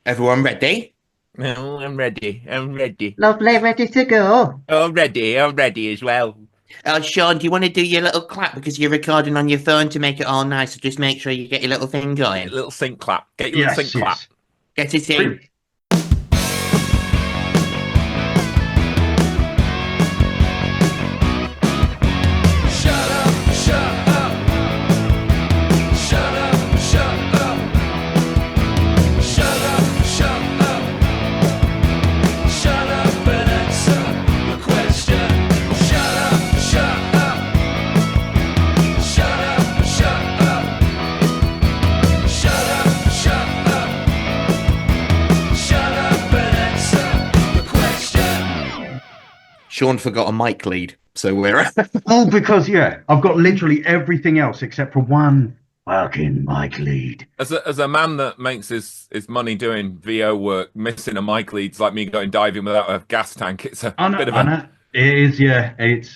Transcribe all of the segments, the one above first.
Everyone ready? Oh, I'm ready. I'm ready. Lovely, ready to go. Oh, I'm ready. I'm ready as well. Sean, do you want to do your little clap because you're recording on your phone to make it all nice? So just make sure you get your little thing Get going. a little sync clap. Get your little sync Yes, clap. yes. Get it in. Three. Shut up, shut up. Shut up, shut up. Shut up, shut up. Shut up and answer the question. Shut up, shut up. Shut up, shut up. Shut up, shut up. Shut up and answer the question. Sean forgot a mic lead, so we're All because, I've got literally everything else except for one fucking mic lead. As a man that makes his money doing VO work, missing a mic lead's like me going diving without a gas tank. It's a I know, bit of I a know. It is, it's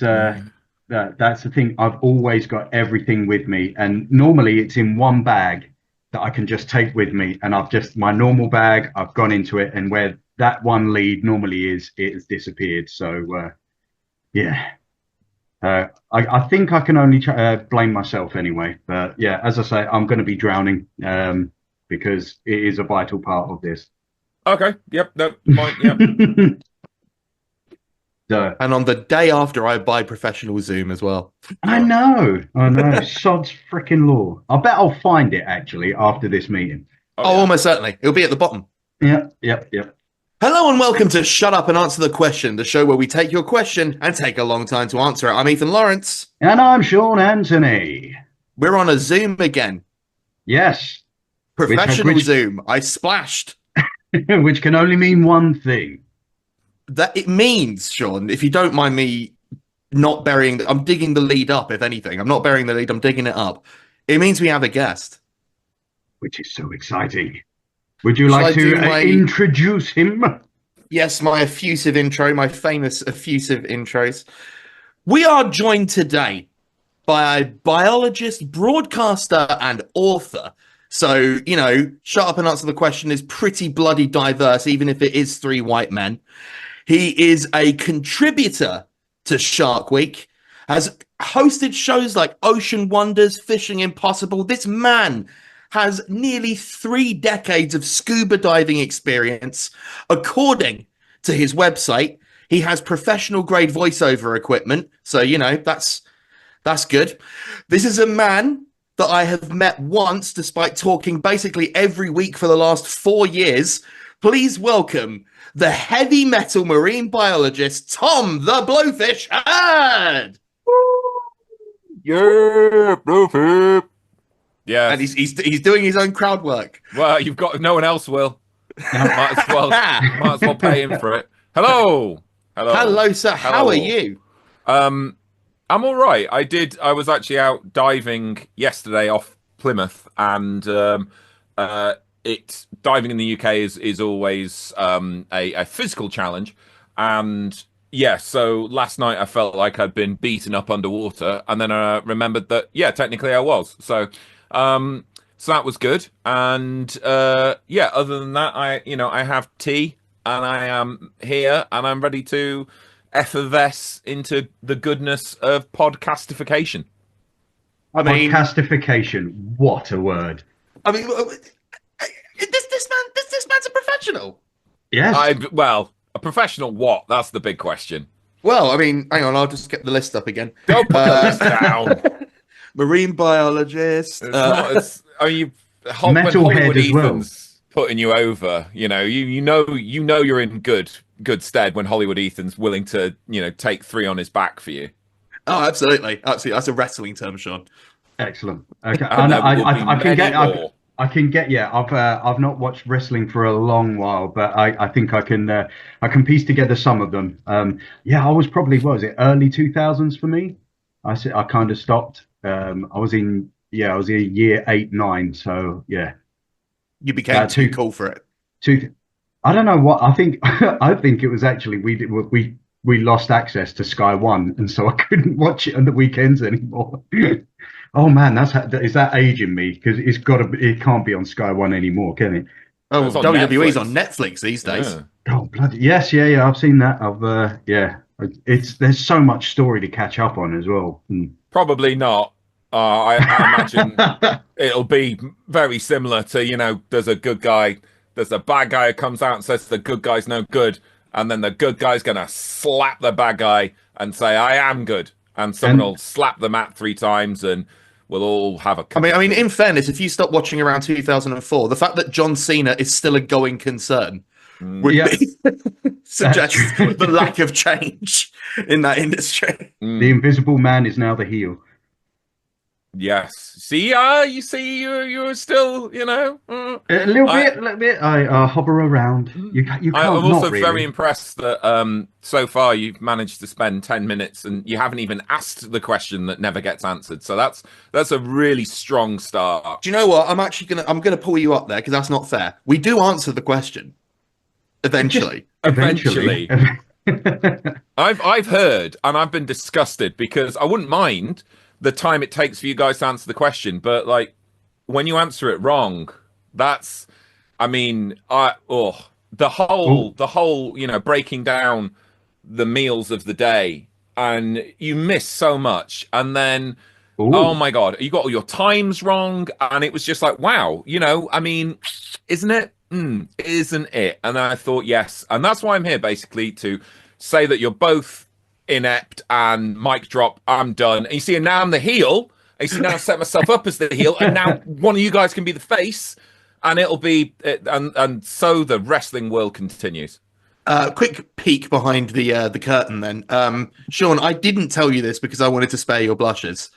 that's the thing. I've always got everything with me, and normally it's in one bag that I can just take with me, and I've just my normal bag. I've gone into it, and where that one lead normally is, it has disappeared. So yeah. I think I can only blame myself anyway. But yeah, as I say, I'm going to be drowning because it is a vital part of this. okay. Yep. No. Fine. Yep. So, and on the day after I buy professional Zoom as well. I know. Sod's freaking law. I bet I'll find it actually after this meeting. Oh, Yeah. almost certainly. It'll be at the bottom. Yep. Hello and welcome to Shut Up and Answer the Question, the show where we take your question and take a long time to answer it. I'm Ethan Lawrence. And I'm Sean Antony. We're on a Zoom again. Yes, Professional Zoom. I splashed. which can only mean one thing. That it means, Sean, if you don't mind me not burying, I'm digging the lead up, if anything. I'm not burying the lead, I'm digging it up. It means we have a guest. Which is so exciting. Would you Shall like I to do my- introduce him? Yes, my effusive intro, my famous effusive intros. We are joined today by a biologist, broadcaster, and author. So, Shut Up and Answer the Question is pretty bloody diverse, even if it is three white men. He is a contributor to Shark Week, has hosted shows like Ocean Wonders, Fishing Impossible. This man has nearly 3 decades of scuba diving experience. According to his website, he has professional grade voiceover equipment. So, that's good. This is a man that I have met once, despite talking basically every week for the last 4 years. Please welcome the heavy metal marine biologist, Tom the Blowfish Herd. Yeah, Blowfish. Yeah. And he's doing his own crowd work. Well, you've got no one else will. Might as well pay him for it. Hello. Hello, sir. How Hello. are you? I'm all right. I was actually out diving yesterday off Plymouth, and diving in the UK is always a physical challenge, and yeah. So last night I felt like I'd been beaten up underwater, and then I remembered that technically I was. So that was good, and Other than that, I have tea, and I am here, and I'm ready to effervesce into the goodness of podcastification. I mean, Podcastification. What a word. I mean, this man's a professional. Yes. A professional what? That's the big question. Well, I mean, hang on, I'll just get the list up again. Don't put the list down. Marine biologist. When Metalhead Hollywood as well. Ethan's putting you over, you know you're in good stead when Hollywood Ethan's willing to, take 3 on his back for you. Oh, absolutely. That's a wrestling term, Sean. Excellent. Okay. And there will be I can get. many more. I can get. Yeah. I've not watched wrestling for a long while, but I think I can piece together some of them. I was probably, what was it, early 2000s for me? I kind of stopped. I was in year 8, 9. So yeah. You became too cool for it. I don't know what I think. I think it was actually we lost access to Sky One, and so I couldn't watch it on the weekends anymore. Oh man, is that aging me? Because it can't be on Sky One anymore, can it? Oh, It's on WWE's Netflix. on Netflix these days. Yeah. Oh bloody yes, yeah. I've seen that. There's so much story to catch up on as well. Probably not. I imagine it'll be very similar to, there's a good guy, there's a bad guy who comes out and says the good guy's no good, and then the good guy's gonna slap the bad guy and say, I am good. And someone will slap the mat 3 times and we'll all have a cup. I mean, in fairness, if you stop watching around 2004, the fact that John Cena is still a going concern would be suggests the lack of change in that industry. The Invisible Man is now the heel. Yes. See, you see, you're still, A little bit. I hover around. You can't. I'm not also really. very impressed that so far you've managed to spend 10 minutes and you haven't even asked the question that never gets answered. So that's a really strong start. Do you know what? I'm gonna pull you up there because that's not fair. We do answer the question eventually. Eventually. I've heard and I've been disgusted because I wouldn't mind the time it takes for you guys to answer the question, but like when you answer it wrong, the whole breaking down the meals of the day, and you miss so much, and then oh my god, you got all your times wrong, and it was just like, wow, isn't it? Isn't it? And then I thought, yes, and that's why I'm here basically to say that you're both inept and mic drop, I'm done. And you see, and now I'm the heel. And you see, now I've set myself up as the heel, and now one of you guys can be the face, and it'll be, and so the wrestling world continues. Quick peek behind the curtain then. Sean, I didn't tell you this because I wanted to spare your blushes.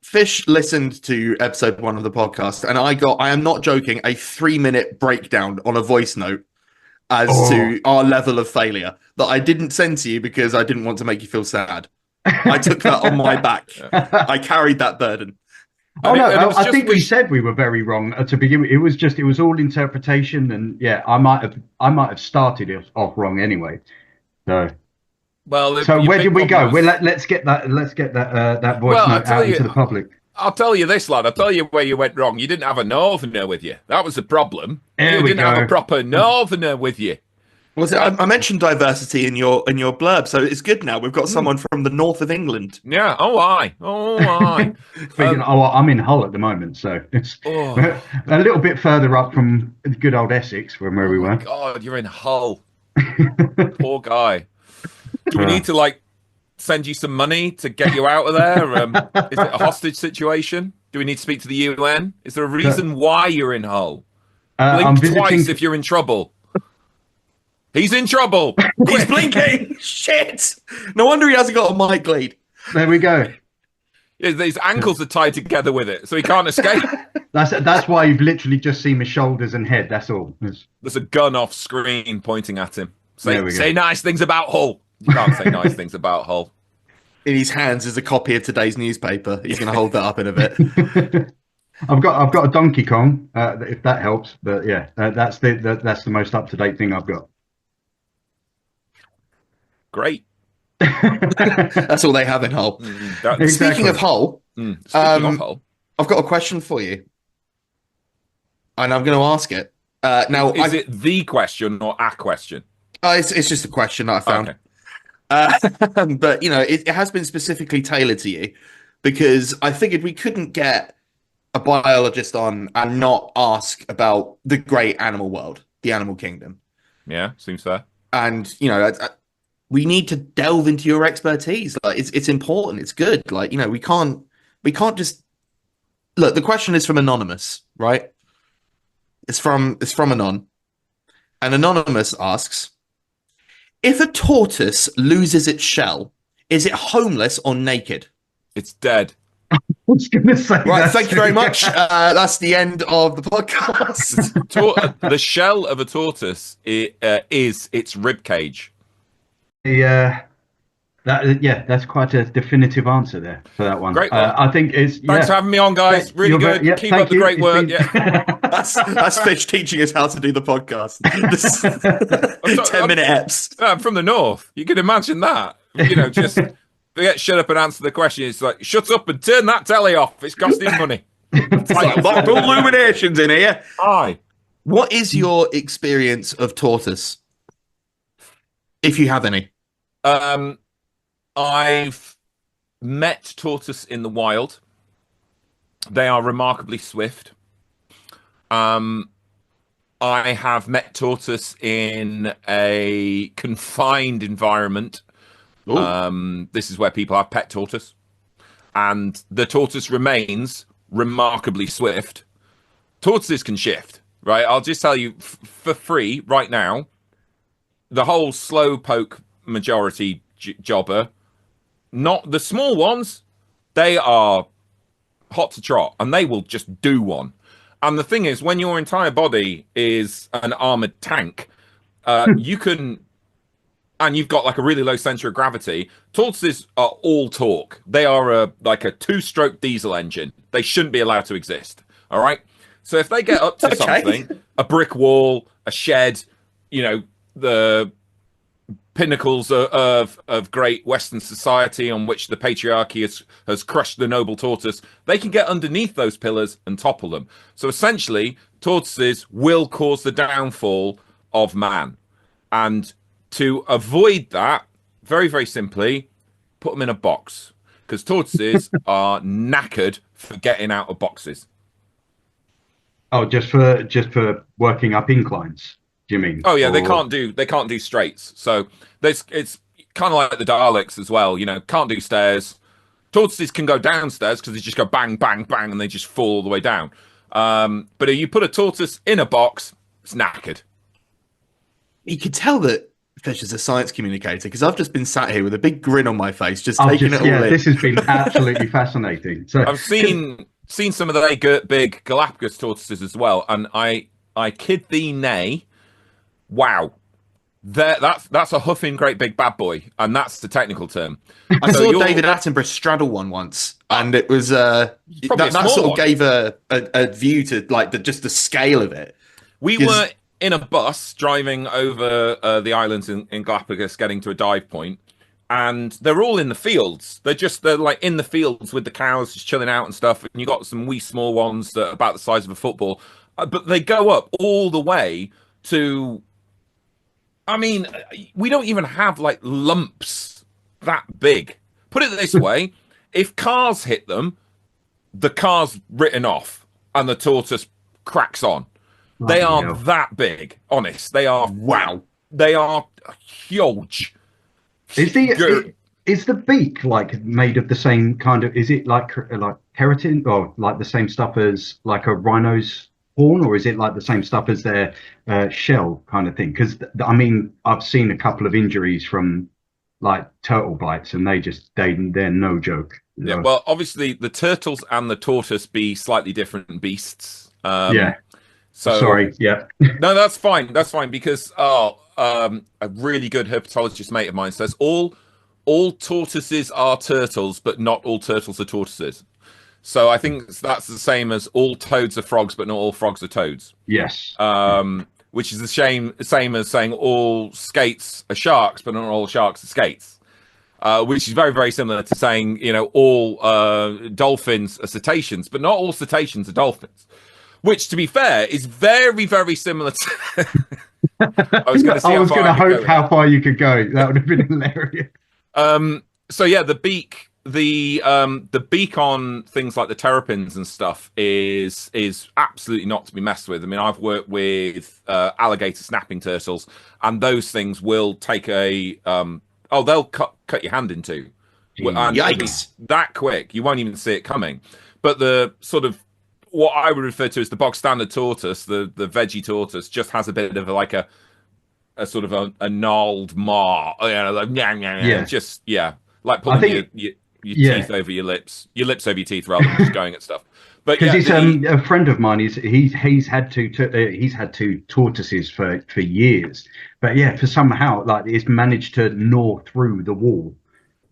Fish listened to episode 1 of the podcast, and I am not joking, a 3-minute breakdown on a voice note as to our level of failure that I didn't send to you because I didn't want to make you feel sad. I took that on my back. I carried that burden. I think we said we were very wrong to begin with. It was all interpretation, and I might have started it off wrong anyway. So where did we go? Let's get that voice note out into the public. I'll tell you this, lad. I'll tell you where you went wrong. You didn't have a northerner with you. That was the problem. You didn't have a proper northerner with you. I mentioned diversity in your blurb, so it's good now. We've got someone from the north of England. Yeah. Oh, aye. I'm in Hull at the moment, so it's a little bit further up from good old Essex, from where we were. God, you're in Hull. Poor guy. Do we need to send you some money to get you out of there? Is it a hostage situation? Do we need to speak to the UN? Is there a reason why you're in Hull? Blink twice if you're in trouble. He's in trouble. He's blinking. Shit. No wonder he hasn't got a mic lead. There we go. His ankles are tied together with it, so he can't escape. That's why you've literally just seen my shoulders and head. That's all. There's a gun off screen pointing at him. Say nice things about Hull. You can't say nice things about Hull. In his hands is a copy of today's newspaper. He's going to hold that up in a bit. I've got a Donkey Kong, if that helps. But yeah, that's the most up to date thing I've got. Great. That's all they have in Hull. Exactly. Speaking of Hull, Hull, I've got a question for you, and I'm going to ask it. Now, is it the question or a question? It's just a question that I found. Okay. But it has been specifically tailored to you because I figured we couldn't get a biologist on and not ask about the great animal world, the animal kingdom. Yeah, seems fair. And we need to delve into your expertise. It's important. It's good. We can't just look. The question is from anonymous, right? It's from Anon, and anonymous asks, if a tortoise loses its shell, is it homeless or naked? It's dead. I was going to say. Right, thank you very much. That's the end of the podcast. The shell of a tortoise is its rib cage. That's quite a definitive answer there for that one. Great one. I think it's. Thanks for having me on, guys. Really good. Keep up the great work. Yeah. That's Fish teaching us how to do the podcast. 10-minute eps. I'm from the north. You can imagine that. Just forget shut up and answer the question. It's like, shut up and turn that telly off. It's costing money. It's like multiple illuminations in here. Aye. What is your experience of tortoise, if you have any? Um, I've met tortoise in the wild. They are remarkably swift. Um, I have met tortoise in a confined environment. This is where people have pet tortoise, and the tortoise remains remarkably swift. Tortoises can shift, right? I'll just tell you for free right now. The whole slowpoke majority jobber, not the small ones, they are hot to trot, and they will just do one. And the thing is, when your entire body is an armored tank, you can, and you've got like a really low center of gravity. Tortoises are all torque. They are like a two-stroke diesel engine. They shouldn't be allowed to exist. All right. So if they get up to something, a brick wall, a shed, the pinnacles of great Western society on which the patriarchy has crushed the noble tortoise, they can get underneath those pillars and topple them. So essentially, tortoises will cause the downfall of man. And to avoid that, very, very simply, put them in a box. Because tortoises are knackered for getting out of boxes. Oh, just for working up inclines. Do you mean? Oh yeah, they can't do straights. So it's kind of like the Daleks as well. Can't do stairs. Tortoises can go downstairs because they just go bang, bang, bang, and they just fall all the way down. But if you put a tortoise in a box, it's knackered. You could tell that Fish is a science communicator because I've just been sat here with a big grin on my face, just taking it all in. This has been absolutely fascinating. So I've seen some of the big Galapagos tortoises as well, and I kid thee nay. Wow, that's a huffing great big bad boy, and that's the technical term. I saw David Attenborough straddle one once, and it was that sort of gave a view to like just the scale of it. We were in a bus driving over the islands in Galapagos, getting to a dive point, and they're all in the fields. They're like in the fields with the cows just chilling out and stuff. And you got some wee small ones that are about the size of a football, but they go up all the way to. I mean, we don't even have like lumps that big. Put it this way, if cars hit them, the car's written off and the tortoise cracks on. They are that big, honest. They are, wow. They are huge. Is the beak like made of the same kind of, is it like keratin or like the same stuff as like a rhino's horn, or is it like the same stuff as their shell kind of thing? Because I mean, I've seen a couple of injuries from like turtle bites, and they're no joke. Yeah, well, obviously the turtles and the tortoise be slightly different beasts. So sorry, yeah. No, that's fine. That's fine because a really good herpetologist mate of mine says all tortoises are turtles, but not all turtles are tortoises. So I think that's the same as all toads are frogs, but not all frogs are toads. Yes. Which is the same as saying all skates are sharks, but not all sharks are skates. Which is very, very similar to saying, all dolphins are cetaceans, but not all cetaceans are dolphins. Which, to be fair, is very, very similar to... I was going to hope how far you could go. That would have been hilarious. So yeah, the beak on things like the terrapins and stuff is absolutely not to be messed with. I mean, I've worked with alligator snapping turtles, and those things will take they'll cut your hand in two. And yikes! That quick, you won't even see it coming. But the sort of what I would refer to as the bog standard tortoise, the veggie tortoise, just has a bit of like a sort of a gnarled maw, like pulling your teeth over your lips over your teeth rather than just going at stuff. But because a friend of mine, he's had two tortoises for years, but for somehow like it's managed to gnaw through the wall.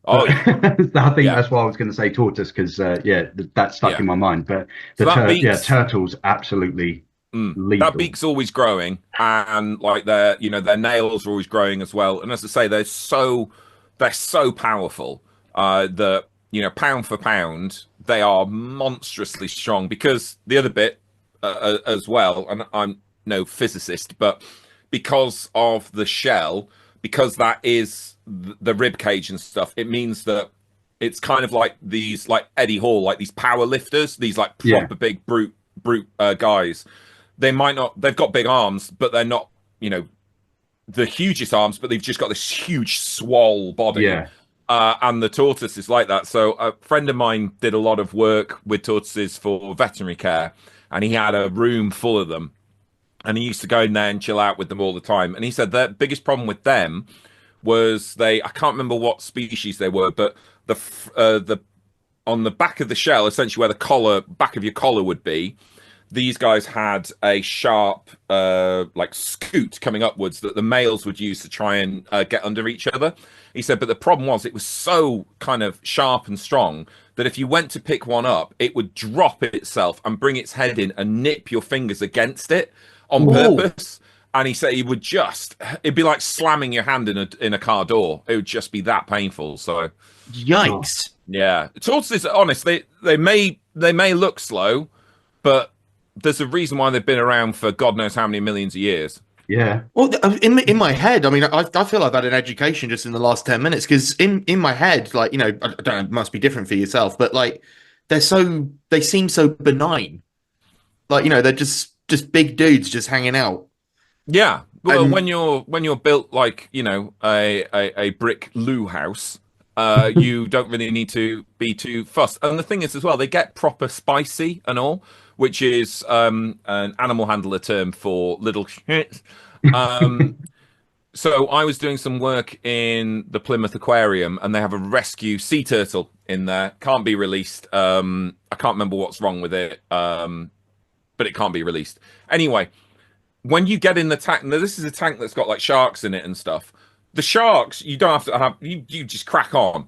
Oh, yeah. I think that's why I was going to say tortoise because that stuck in my mind. But turtles absolutely lethal. That beak's always growing, and like their nails are always growing as well. And as I say, they're so powerful that pound for pound they are monstrously strong. Because the other bit as well, and no physicist, but because of the shell, because that is the rib cage and stuff, it means that it's kind of like these, like Eddie Hall, like these power lifters, these like proper big brute guys. They might not, they've got big arms, but they're not, you know, the hugest arms, but they've just got this huge swole body. Yeah. And the tortoise is like that. So a friend of mine did a lot of work with tortoises for veterinary care, and he had a room full of them. And he used to go in there and chill out with them all the time. And he said the biggest problem with them was I can't remember what species they were, but the on the back of the shell, essentially where the back of your collar would be, these guys had a sharp like scoot coming upwards that the males would use to try and get under each other. He said, but the problem was it was so kind of sharp and strong that if you went to pick one up, it would drop itself and bring its head in and nip your fingers against it on purpose. And he said it'd be like slamming your hand in a car door. It would just be that painful. So Yikes. yeah, tortoises, honest, they may look slow, but there's a reason why they've been around for God knows how many millions of years. Yeah. Well, in my head, I mean, I feel I've had an education just in the last 10 minutes, because in my head, like, you know, I don't know, it must be different for yourself, but like they seem so benign. Like, you know, they're just big dudes just hanging out. Yeah. Well, when you're built like, you know, a brick loo house, you don't really need to be too fussed. And the thing is as well, they get proper spicy and all, which is an animal handler term for little shit. So I was doing some work in the Plymouth Aquarium, and they have a rescue sea turtle in there. Can't be released. I can't remember what's wrong with it, but it can't be released. Anyway, when you get in the tank, now this is a tank that's got like sharks in it and stuff. The sharks, you don't have to have, you just crack on.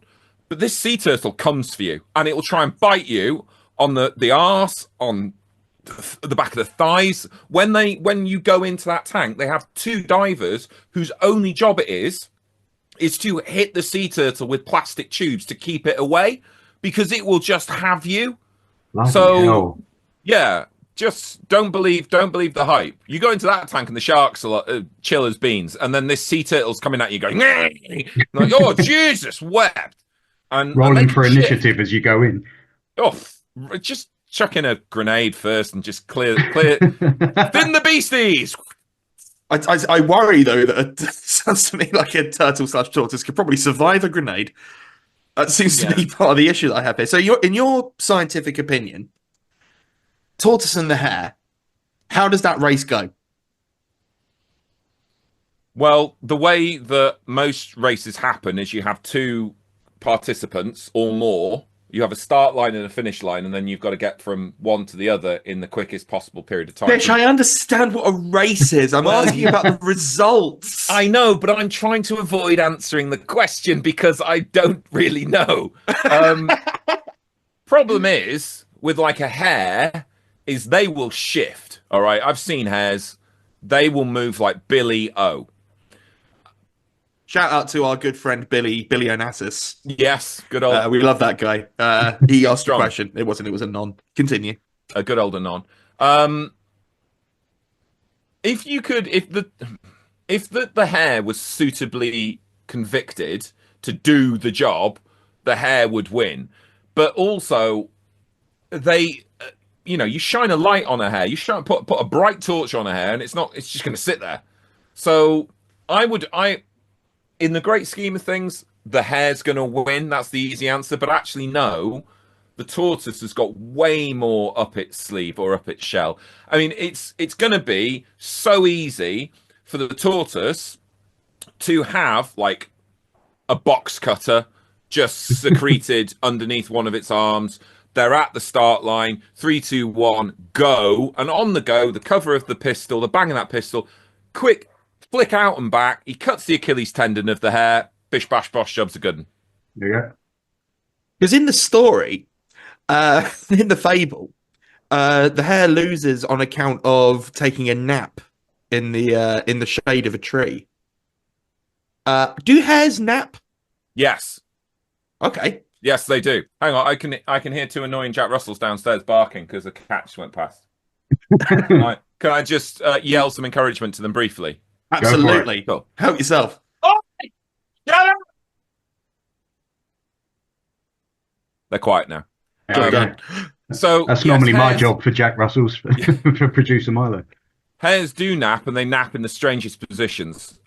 But this sea turtle comes for you, and it will try and bite you on the arse, on the back of the thighs. When you go into that tank, they have two divers whose only job it is to hit the sea turtle with plastic tubes to keep it away, because it will just have you. Bloody So hell. yeah, just don't believe the hype. You go into that tank and the sharks are like, chill as beans, and then this sea turtle's coming at you going like, oh Jesus wept, and Rolling for shit. initiative as you go in. Oh, just chuck in a grenade first and just clear thin the beasties. I worry though that it sounds to me like a turtle / tortoise could probably survive a grenade. That seems to be part of the issue that I have here. So in your scientific opinion, tortoise and the hare, how does that race go? Well, the way that most races happen is you have two participants or more. You have a start line and a finish line, and then you've got to get from one to the other in the quickest possible period of time. Bitch, I understand what a race is. I'm asking you about the results. I know, but I'm trying to avoid answering the question because I don't really know. Problem is, with like a hare, is they will shift. All right, I've seen hares. They will move like Billy O. Shout out to our good friend Billy Onassis. Yes, good old. We love that guy. He asked a Strong. question. It was a non. Continue. A good old anon. If the hare was suitably convicted to do the job, the hare would win. But also, you shine a light on a hare. You put a bright torch on a hare, and it's just going to sit there. So in the great scheme of things, the hare's going to win. That's the easy answer. But actually, no, the tortoise has got way more up its sleeve or up its shell. I mean, it's going to be so easy for the tortoise to have like a box cutter just secreted underneath one of its arms. They're at the start line, 3, 2, 1, go. And on the go, the cover of the pistol, the bang of that pistol, quick flick out and back. He cuts the Achilles tendon of the hare. Bish, bash, bosh, job's a good one. Yeah. Because in the story, in the fable, the hare loses on account of taking a nap in the shade of a tree. Do hares nap? Yes. Okay. Yes, they do. Hang on, I can hear two annoying Jack Russells downstairs barking because the cat just went past. Can I just yell some encouragement to them briefly? Absolutely. Cool. Help yourself. Shut up! They're quiet now. Job done. So That's yes, normally my hares- job for Jack Russell's for producer Milo. Hares do nap, and they nap in the strangest positions.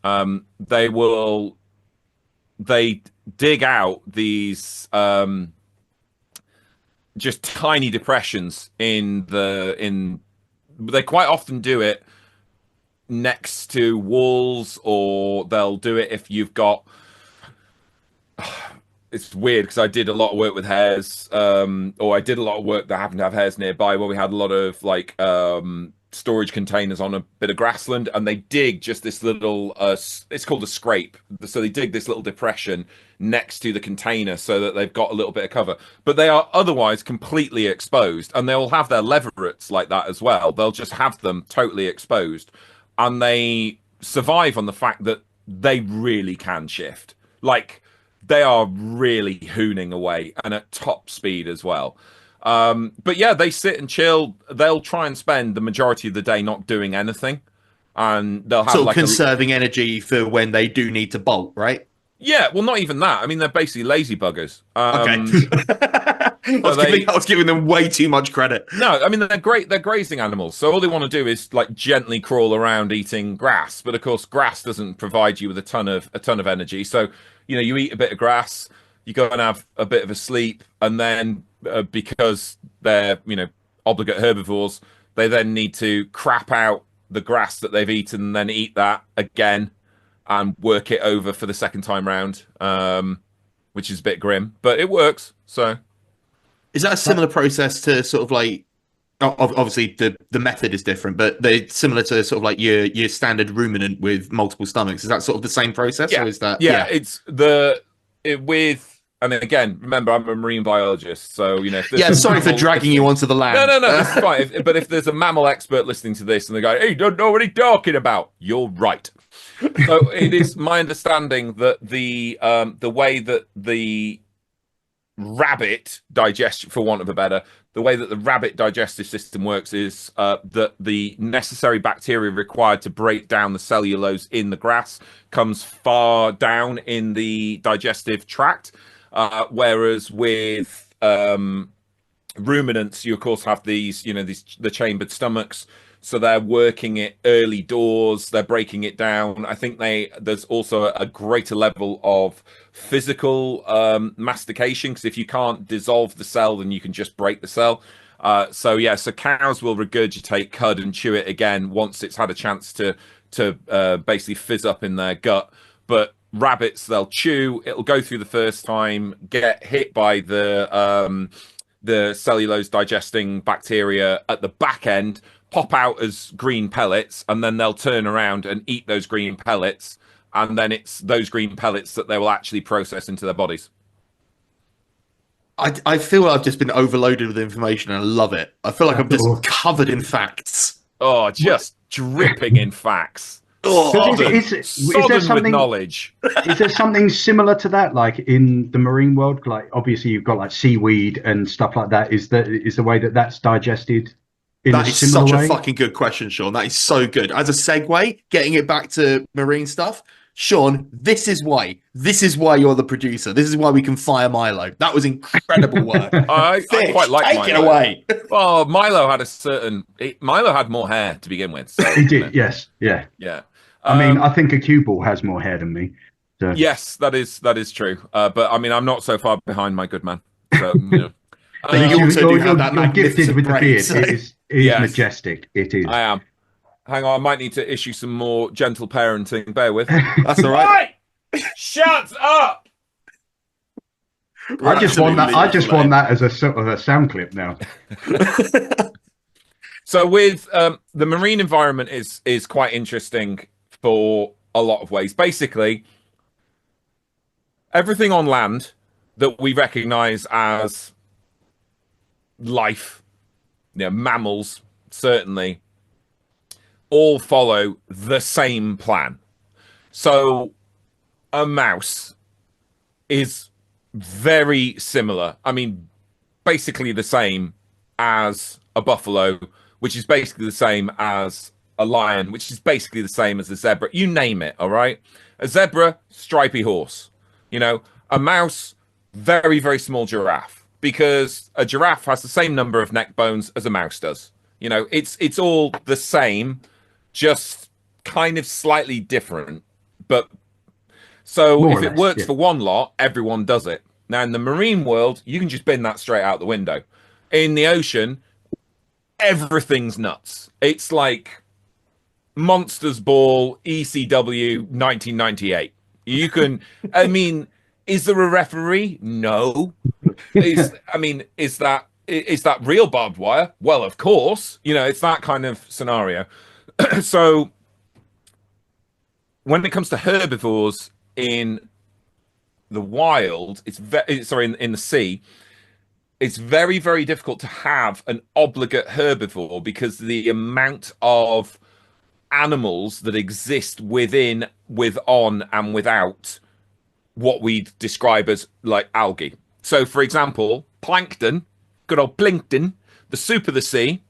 They dig out these just tiny depressions they quite often do it next to walls, or they'll do it if you've got it's weird because I did a lot of work with hares, or I did a lot of work that happened to have hares nearby where we had a lot of like storage containers on a bit of grassland, and they dig just this little it's called a scrape. So they dig this little depression next to the container so that they've got a little bit of cover, but they are otherwise completely exposed, and they'll have their leverets like that as well. They'll just have them totally exposed, and they survive on the fact that they really can shift. Like, they are really hooning away and at top speed as well. But yeah, they sit and chill. They'll try and spend the majority of the day not doing anything, and they'll have Sort of like conserving energy for when they do need to bolt, right? yeah, well, not even that. I mean, they're basically lazy buggers. Okay. I was giving them way too much credit. No, I mean, they're great. They're grazing animals, so all they want to do is like gently crawl around eating grass. But of course, grass doesn't provide you with a ton of energy. So you eat a bit of grass, you go and have a bit of a sleep, and then because they're obligate herbivores, they then need to crap out the grass that they've eaten and then eat that again and work it over for the second time round, which is a bit grim, but it works. So is that a similar process to sort of like, obviously the method is different, but they're similar to sort of like your standard ruminant with multiple stomachs? Is that sort of the same process? Yeah, or is that it's and again, remember, I'm a marine biologist, so sorry for dragging you onto the land. No, this is fine. But if there's a mammal expert listening to this and they go, "Hey, you don't know what he's talking about," you're right. So it is my understanding that the way that the rabbit digestion, for want of a better, the way that the rabbit digestive system works is that the necessary bacteria required to break down the cellulose in the grass comes far down in the digestive tract, whereas with ruminants, you of course have these, the chambered stomachs. So they're working it early doors. They're breaking it down. I think there's also a greater level of physical mastication, because if you can't dissolve the cell, then you can just break the cell. So cows will regurgitate cud and chew it again once it's had a chance to basically fizz up in their gut. But rabbits, they'll chew. It'll go through the first time, get hit by the cellulose digesting bacteria at the back end, pop out as green pellets, and then they'll turn around and eat those green pellets, and then it's those green pellets that they will actually process into their bodies. I feel I've just been overloaded with information and I love it. I feel like I'm just covered in facts. Oh, just dripping in facts. Is there something with knowledge? Is there something similar to that, like in the marine world? Like, obviously you've got like seaweed and stuff like that. Is the way that's digested? That is such a fucking good question, Sean. That is so good. As a segue, getting it back to marine stuff, Sean, this is why you're the producer. This is why we can fire Milo. That was incredible work. I quite like take Milo. It away. Well, Milo had more hair to begin with. So, he did, yes, yeah. I mean, I think a cue ball has more hair than me. So. Yes, that is true. But I mean, I'm not so far behind my good man. So, But you also do have that you're gifted with the beard. So. It is yes. Majestic. It is. I am. Hang on, I might need to issue some more gentle parenting. Bear with. That's all right. Shut up! I just want that as a sort of a sound clip now. So with the marine environment is quite interesting for a lot of ways. Basically, everything on land that we recognize as life, mammals certainly, all follow the same plan. So a mouse is very similar. I mean, basically the same as a buffalo, which is basically the same as a lion, which is basically the same as a zebra. You name it, all right? A zebra, stripy horse. You know, a mouse, very, very small giraffe, because a giraffe has the same number of neck bones as a mouse does. You know, it's all the same, just kind of slightly different. But so More if or it less, works yeah. for one lot, everyone does it. Now, in the marine world, you can just bin that straight out the window. In the ocean, everything's nuts. It's like Monsters Ball ECW 1998. You can, I mean, is there a referee? No. Is that real barbed wire? Well, of course. You know, it's that kind of scenario. So when it comes to herbivores in the wild, in the sea, it's very, very difficult to have an obligate herbivore because the amount of animals that exist within, with, on, and without what we describe as like algae. So, for example, plankton, good old plankton, the soup of the sea.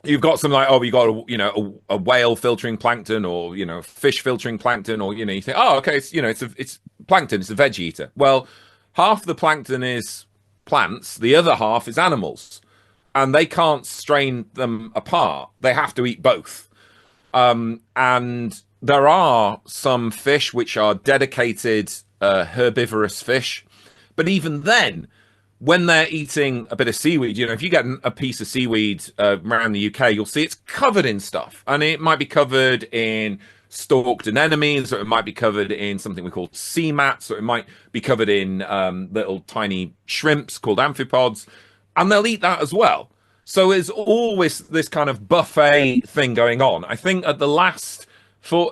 You've got some like, oh, you got a whale filtering plankton, or fish filtering plankton, or you think, oh, okay, it's plankton, it's a veg eater. Well, half the plankton is plants, the other half is animals, and they can't strain them apart. They have to eat both. And there are some fish which are dedicated herbivorous fish, but even then, when they're eating a bit of seaweed, if you get a piece of seaweed around the UK, you'll see it's covered in stuff, and it might be covered in stalked anemones, or it might be covered in something we call sea mats, or it might be covered in little tiny shrimps called amphipods, and they'll eat that as well. So there's always this kind of buffet thing going on. I think at the last,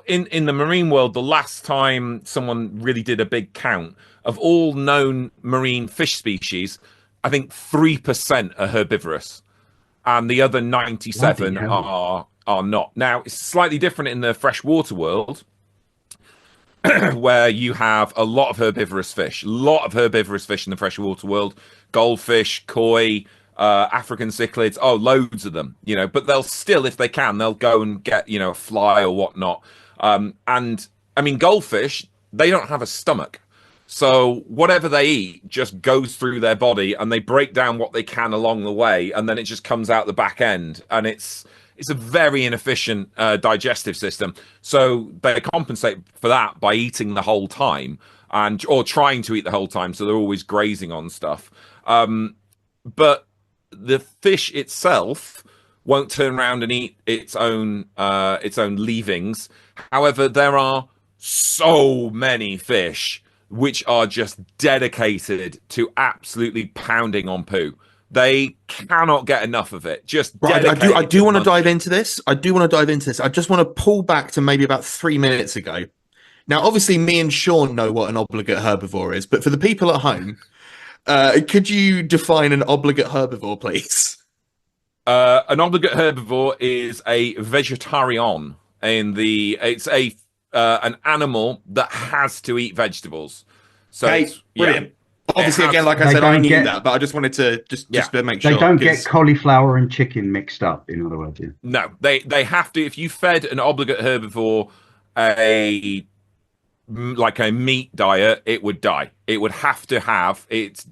in the marine world, the last time someone really did a big count of all known marine fish species, I think 3% are herbivorous, and the other 97 are not. Now, it's slightly different in the freshwater world, where you have a lot of herbivorous fish. A lot of herbivorous fish in the freshwater world. Goldfish, koi, African cichlids, loads of them, but they'll still, if they can, they'll go and get, a fly or whatnot. And I mean, goldfish, they don't have a stomach. So whatever they eat just goes through their body, and they break down what they can along the way, and then it just comes out the back end. And it's a very inefficient digestive system. So they compensate for that by eating the whole time, or trying to eat the whole time. So they're always grazing on stuff. But the fish itself won't turn around and eat its own leavings. However, there are so many fish which are just dedicated to absolutely pounding on poo. They cannot get enough of it. Just right. I do want to dive into this. I just want to pull back to maybe about 3 minutes ago. Now, obviously, me and Sean know what an obligate herbivore is, but for the people at home, could you define an obligate herbivore, please? An obligate herbivore is a vegetarian. It's an animal that has to eat vegetables. So okay, brilliant. Yeah. Obviously, again, like I said, I knew that, but I just wanted to just to make sure. They don't get cauliflower and chicken mixed up, in other words. Yeah. No, they have to. If you fed an obligate herbivore a meat diet, it would die. It would have to have it's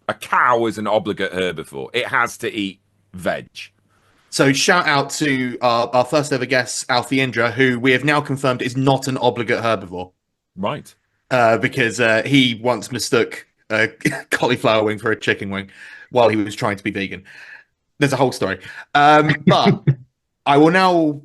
a cow is an obligate herbivore. It has to eat veg. So shout out to our first ever guest, Alfie Indra, who we have now confirmed is not an obligate herbivore. Right. Because he once mistook a cauliflower wing for a chicken wing while he was trying to be vegan. There's a whole story. But I will now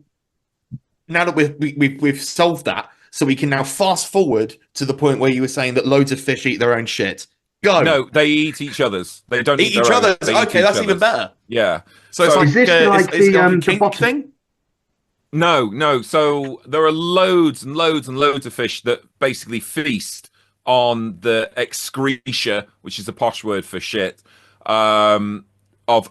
that we've solved that, so we can now fast forward to the point where you were saying that loads of fish eat their own shit. Go. No, they eat each other's. They don't eat each other's. Okay, that's even better. Yeah. So it's like, is this like the bottom thing? No. So there are loads and loads and loads of fish that basically feast on the excreta, which is a posh word for shit, of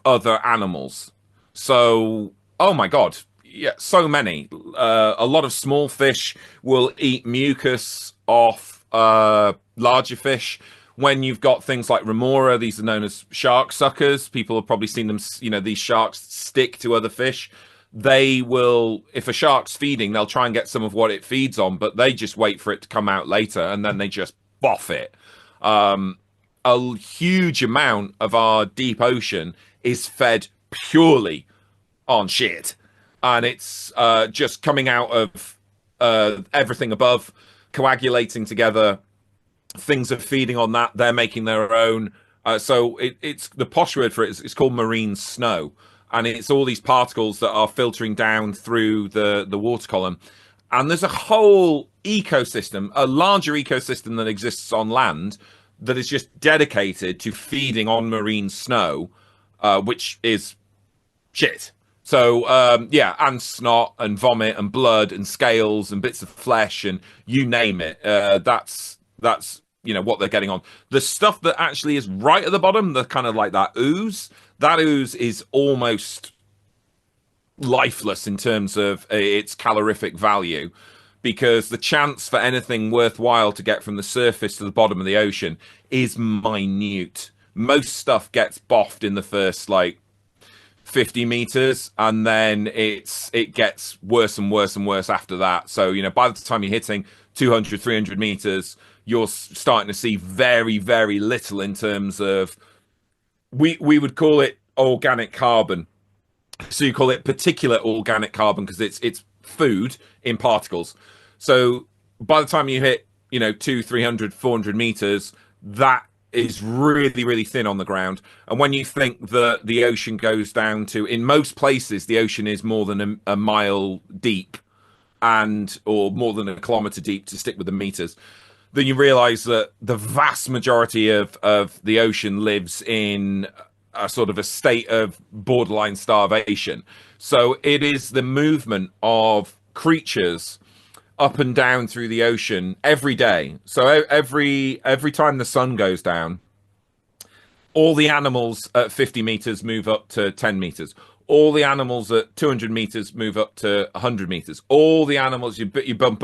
other animals. So, oh my God. Yeah, so many. A lot of small fish will eat mucus off larger fish, when you've got things like remora, these are known as shark suckers. People have probably seen them, these sharks stick to other fish. They will, if a shark's feeding, they'll try and get some of what it feeds on, but they just wait for it to come out later, and then they just boff it. A huge amount of our deep ocean is fed purely on shit, and it's just coming out of everything above, coagulating together. Things are feeding on that. They're making their own. So it's the posh word for it is it's called marine snow, and it's all these particles that are filtering down through the water column. And there's a whole ecosystem, a larger ecosystem that exists on land that is just dedicated to feeding on marine snow, which is shit. So and snot and vomit and blood and scales and bits of flesh and you name it. That's what they're getting on. The stuff that actually is right at the bottom, the kind of like that ooze is almost lifeless in terms of its calorific value, because the chance for anything worthwhile to get from the surface to the bottom of the ocean is minute. Most stuff gets boffed in the first 50 meters, and then it gets worse and worse and worse after that. So by the time you're hitting 200, 300 meters, you're starting to see very, very little in terms of, we would call it organic carbon. So you call it particulate organic carbon because it's food in particles. So by the time you hit 200, 300, 400 meters, that is really, really thin on the ground. And when you think that the ocean goes down to, in most places, the ocean is more than a mile deep, or more than a kilometer deep, to stick with the meters, then you realize that the vast majority of the ocean lives in a sort of a state of borderline starvation. So it is the movement of creatures up and down through the ocean every day. So every time the sun goes down, all the animals at 50 meters move up to 10 meters. All the animals at 200 meters move up to 100 meters. All the animals, you bump.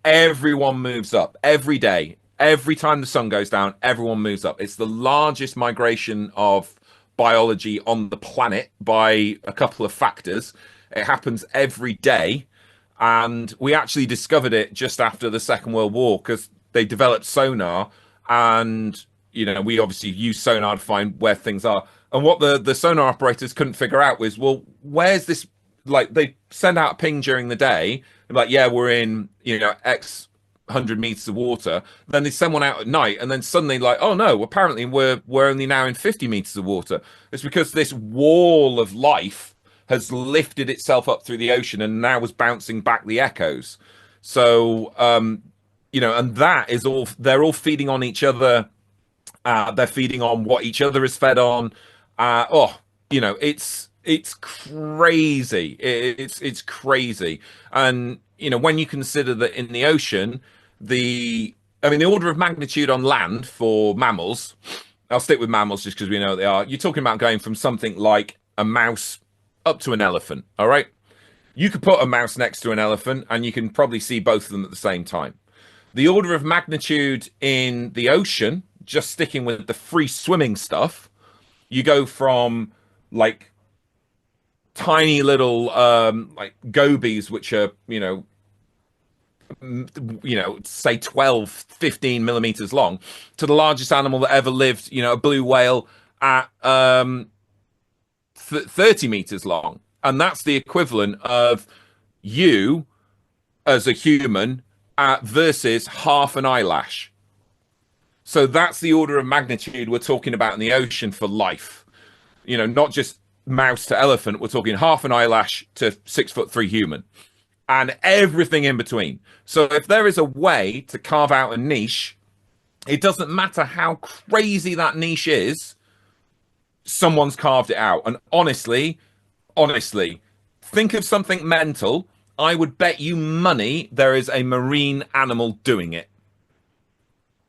Everyone moves up every day. Every time the sun goes down, everyone moves up. It's the largest migration of biology on the planet by a couple of factors. It happens every day. And we actually discovered it just after the Second World War, because they developed sonar, and we obviously use sonar to find where things are. And what the sonar operators couldn't figure out was, well, where's this? They send out a ping during the day, yeah, we're in X 100 meters of water. Then they send one out at night, and then suddenly oh no, apparently we're only now in 50 meters of water. It's because this wall of life has lifted itself up through the ocean and now is bouncing back the echoes. So, and that is all, they're all feeding on each other. They're feeding on what each other is fed on. It's crazy. It's crazy. And, when you consider that in the ocean, the order of magnitude on land for mammals, I'll stick with mammals just because we know what they are. You're talking about going from something like a mouse up to an elephant. All right. You could put a mouse next to an elephant and you can probably see both of them at the same time. The order of magnitude in the ocean, just sticking with the free swimming stuff, you go from tiny little gobies, which are say 12, 15 millimeters long, to the largest animal that ever lived, a blue whale at 30 meters long. And that's the equivalent of you as a human versus half an eyelash. So that's the order of magnitude we're talking about in the ocean for life. Not just mouse to elephant, we're talking half an eyelash to 6'3" human, and everything in between. So if there is a way to carve out a niche, it doesn't matter how crazy that niche is, someone's carved it out. And honestly, think of something mental. I would bet you money there is a marine animal doing it.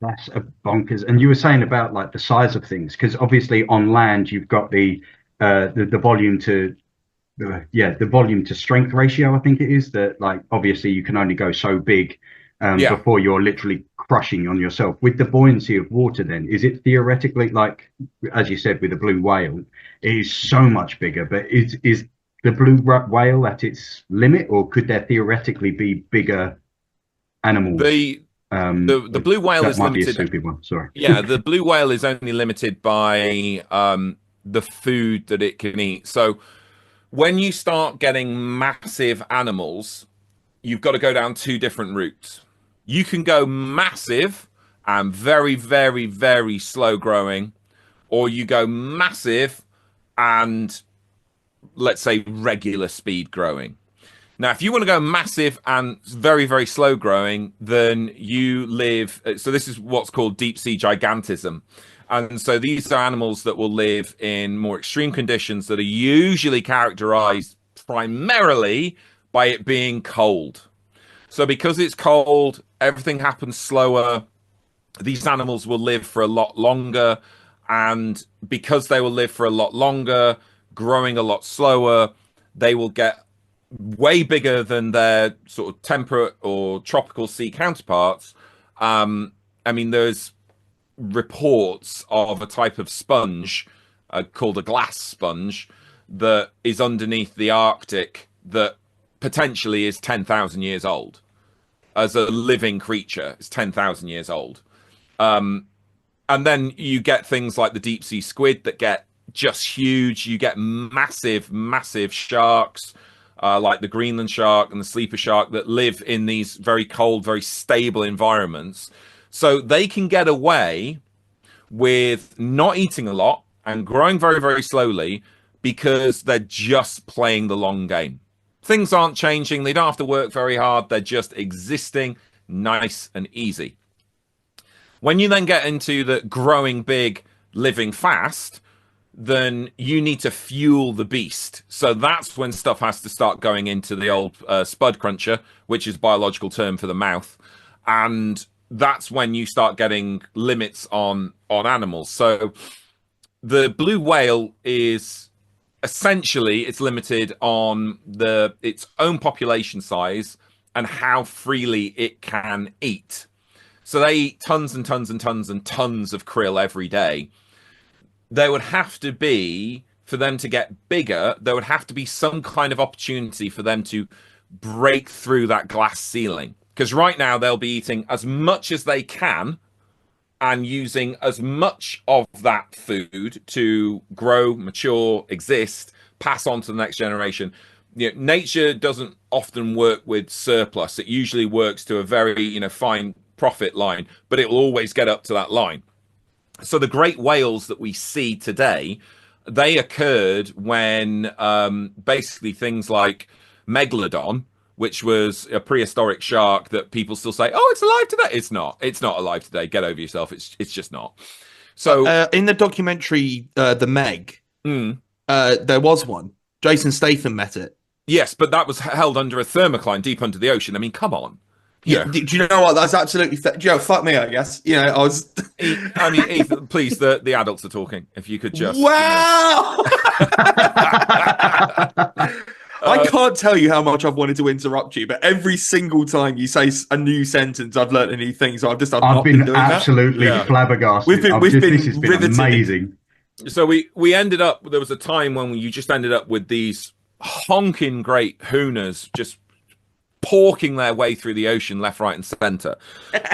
That's a bonkers. And you were saying about the size of things, because obviously on land you've got the volume to the volume to strength ratio. I think it is that obviously you can only go so big Yeah. before you're literally crushing on yourself. With the buoyancy of water, then, is it theoretically, like, as you said, with a blue whale, it is so much bigger, but is the blue whale at its limit, or could there theoretically be bigger animals? The blue whale That is might be a limited. stupid one. Sorry. Yeah, the blue whale is only limited by the food that it can eat. So when you start getting massive animals, you've got to go down two different routes. You can go massive and very, very, very slow growing, or you go massive and, let's say, regular speed growing. Now, if you want to go massive and very, very slow growing, then you live. So, this is what's called deep sea gigantism. And so, these are animals that will live in more extreme conditions that are usually characterized primarily by it being cold. So, because it's cold, everything happens slower. These animals will live for a lot longer. And because they will live for a lot longer, growing a lot slower, they will get way bigger than their sort of temperate or tropical sea counterparts. I mean, there's reports of a type of sponge called a glass sponge that is underneath the Arctic that potentially is 10,000 years old. As a living creature, it's 10,000 years old. And then you get things like the deep sea squid that get just huge. You get massive, massive sharks. Like the Greenland shark and the sleeper shark that live in these very cold, very stable environments. So they can get away with not eating a lot and growing very, very slowly because they're just playing the long game. Things aren't changing. They don't have to work very hard. They're just existing nice and easy. When you then get into the growing big, living fast, then you need to fuel the beast. So that's when stuff has to start going into the old spud cruncher, which is a biological term for the mouth. And that's when you start getting limits on animals. So the blue whale is essentially, it's limited on its own population size and how freely it can eat. So they eat tons and tons and tons and tons of krill every day. There would have to be, for them to get bigger, there would have to be some kind of opportunity for them to break through that glass ceiling. Because right now they'll be eating as much as they can and using as much of that food to grow, mature, exist, pass on to the next generation. You know, nature doesn't often work with surplus. It usually works to a very, fine profit line, but it will always get up to that line. So the great whales that we see today, they occurred when basically things like Megalodon, which was a prehistoric shark that people still say, oh, it's alive today. It's not. It's not alive today. Get over yourself. It's just not. So in the documentary, The Meg, there was one. Jason Statham met it. Yes, but that was held under a thermocline deep under the ocean. I mean, come on. Yeah. Do you know what? That's absolutely fuck me, I guess. I was. I mean, Ethan, please, the adults are talking. If you could just. Wow! I can't tell you how much I've wanted to interrupt you, but every single time you say a new sentence, I've learned a new thing. So I've been doing absolutely that. flabbergasted. This has been riveted. amazing. So we ended up. There was a time when you just ended up with these honking great hooners just porking their way through the ocean left, right, and center.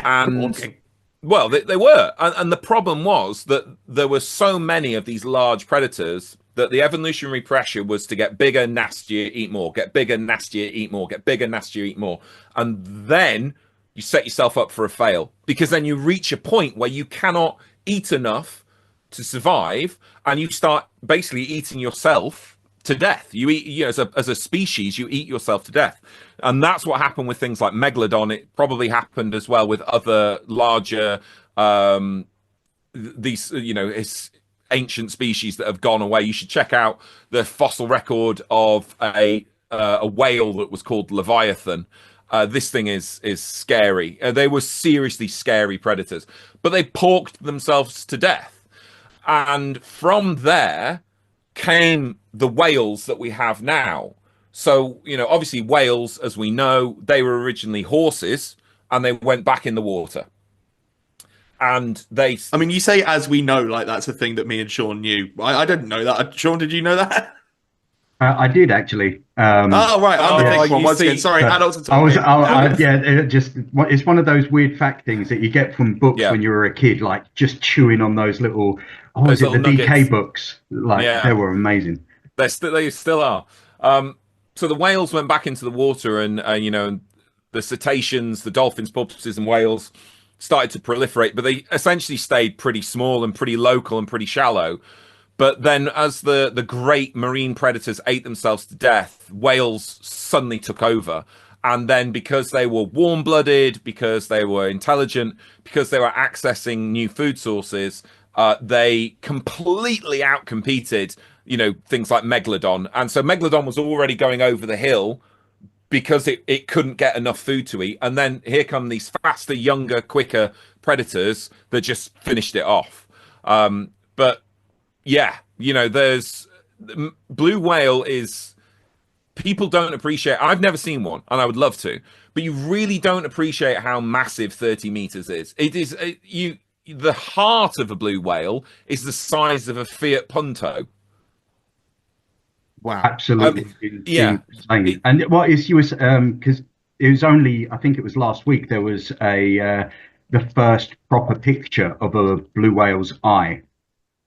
And well, they were. And the problem was that there were so many of these large predators that the evolutionary pressure was to get bigger, nastier, eat more, get bigger, nastier, eat more, get bigger, nastier, eat more. And then you set yourself up for a fail, because then you reach a point where you cannot eat enough to survive, and you start basically eating yourself to death. You eat, as a species, you eat yourself to death. And that's what happened with things like Megalodon. It probably happened as well with other larger, these, ancient species that have gone away. You should check out the fossil record of a whale that was called Leviathan. This thing is scary. They were seriously scary predators, but they porked themselves to death. And from there came the whales that we have now. So, obviously whales, as we know, they were originally horses, and they went back in the water. And I mean, you say as we know, like that's a thing that me and Sean knew. I didn't know that. Sean, did you know that? I did actually. Oh right, I'm the big one once again. Sorry, adults are talking. It's one of those weird fact things that you get from books when you were a kid, like just chewing on those little. Oh, was it the nuggets. DK books? Like they were amazing. They still are. So the whales went back into the water, and the cetaceans, the dolphins, porpoises, and whales started to proliferate, but they essentially stayed pretty small and pretty local and pretty shallow. But then as the great marine predators ate themselves to death, whales suddenly took over. And then because they were warm-blooded, because they were intelligent, because they were accessing new food sources, they completely outcompeted, things like Megalodon. And so Megalodon was already going over the hill because it couldn't get enough food to eat. And then here come these faster, younger, quicker predators that just finished it off. But yeah, there's blue whale is, people don't appreciate. I've never seen one, and I would love to, but you really don't appreciate how massive 30 meters is. It is the heart of a blue whale is the size of a Fiat Punto. Wow, absolutely. And what is you was because it was only, I think it was last week, there was the first proper picture of a blue whale's eye,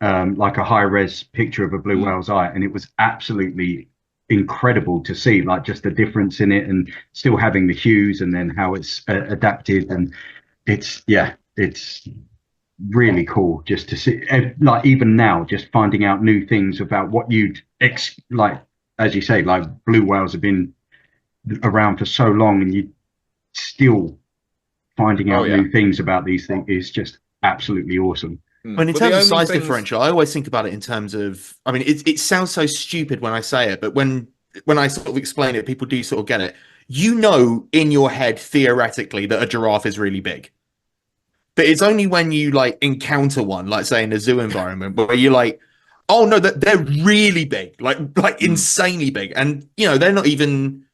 like a high-res picture of a blue whale's eye, and it was absolutely incredible to see, like just the difference in it, and still having the hues, and then how it's adapted, and it's really cool just to see, like even now, just finding out new things about what you'd like, as you say, like blue whales have been around for so long, and you still finding out new things about these things is just absolutely awesome. And in terms of size differential, I always think about it in terms of, I mean, it sounds so stupid when I say it, but when I sort of explain it, people do sort of get it. In your head, theoretically, that a giraffe is really big. But it's only when you like encounter one, like say in a zoo environment, where you're like, oh no, they're really big, like insanely big. And they're not even,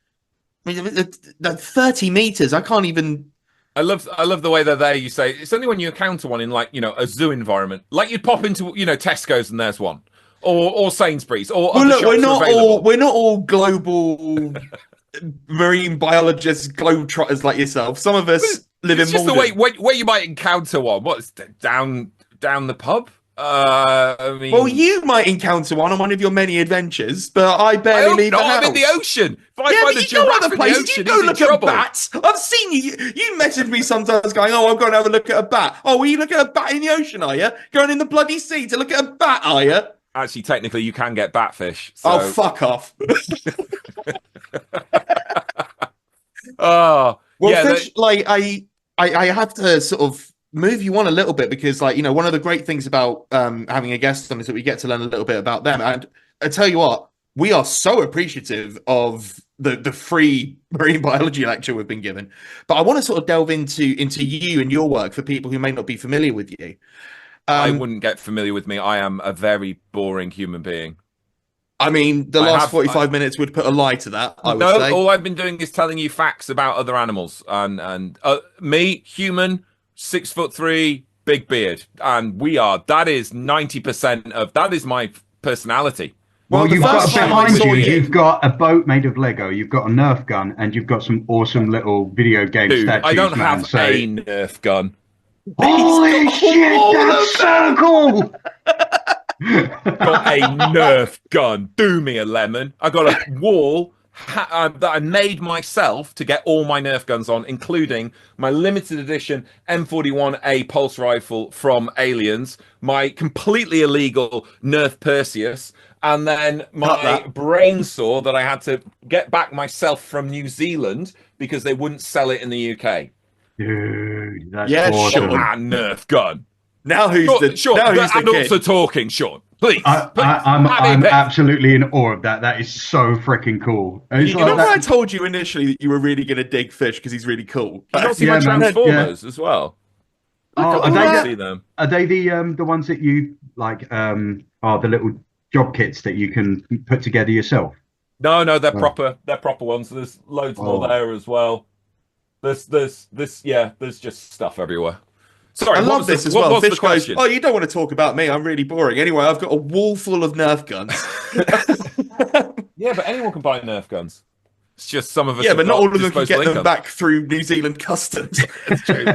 I mean, 30 meters. I can't even. I love the way they're there. You say it's only when you encounter one in like a zoo environment, like you'd pop into Tesco's and there's one, or Sainsbury's, or well, look, we're not all global marine biologists, globetrotters like yourself. Some of us live in. It's just the way where you might encounter one. What's down the pub? I mean, well, you might encounter one on one of your many adventures, but I barely leave the house. I'm in the ocean. If I find a you go other places. Ocean, you go look at bats. I've seen you. You message me sometimes going, "Oh, I'm going to have a look at a bat." Oh, were you looking at a bat in the ocean? Are you going in the bloody sea to look at a bat? Are you? Actually, technically, you can get batfish. So. Oh, fuck off. Oh, well, yeah, fish, I have to sort of move you on a little bit, because one of the great things about having a guest on is that we get to learn a little bit about them. And I tell you what, we are so appreciative of the free marine biology lecture we've been given. But I want to sort of delve into you and your work for people who may not be familiar with you. I wouldn't get familiar with me. I am a very boring human being. I mean, the last 45 minutes would put a lie to that, I would say. All I've been doing is telling you facts about other animals. And me, human, 6'3", big beard. And that is 90% of, that is my personality. Well, you've got behind you've got a boat made of Lego, you've got a Nerf gun, and you've got some awesome little video game statues. I don't have a Nerf gun. Holy shit, that's so cool! Got a Nerf gun. Do me a lemon. I got a wall that I made myself to get all my Nerf guns on, including my limited edition M41A pulse rifle from Aliens, my completely illegal Nerf Perseus, and then my brain saw that I had to get back myself from New Zealand because they wouldn't sell it in the UK. Dude, that's awesome. Nerf gun. Now who's Sean, the adults are talking, Sean. Please. I'm absolutely in awe of that. That is so freaking cool. Remember I told you initially that you were really going to dig fish because he's really cool? You don't see my Transformers as well. Are they the ones that you like? The little job kits that you can put together yourself? No, they're proper. They're proper ones. There's loads more there as well. there's just stuff everywhere. Sorry, I what love was this the, as what well. was the Fish goes, question? "Oh, you don't want to talk about me. I'm really boring." Anyway, I've got a wall full of Nerf guns. Yeah, but anyone can buy Nerf guns. It's just some of us Yeah, have but not got all of them can disposable get them income. back through New Zealand customs. That's true.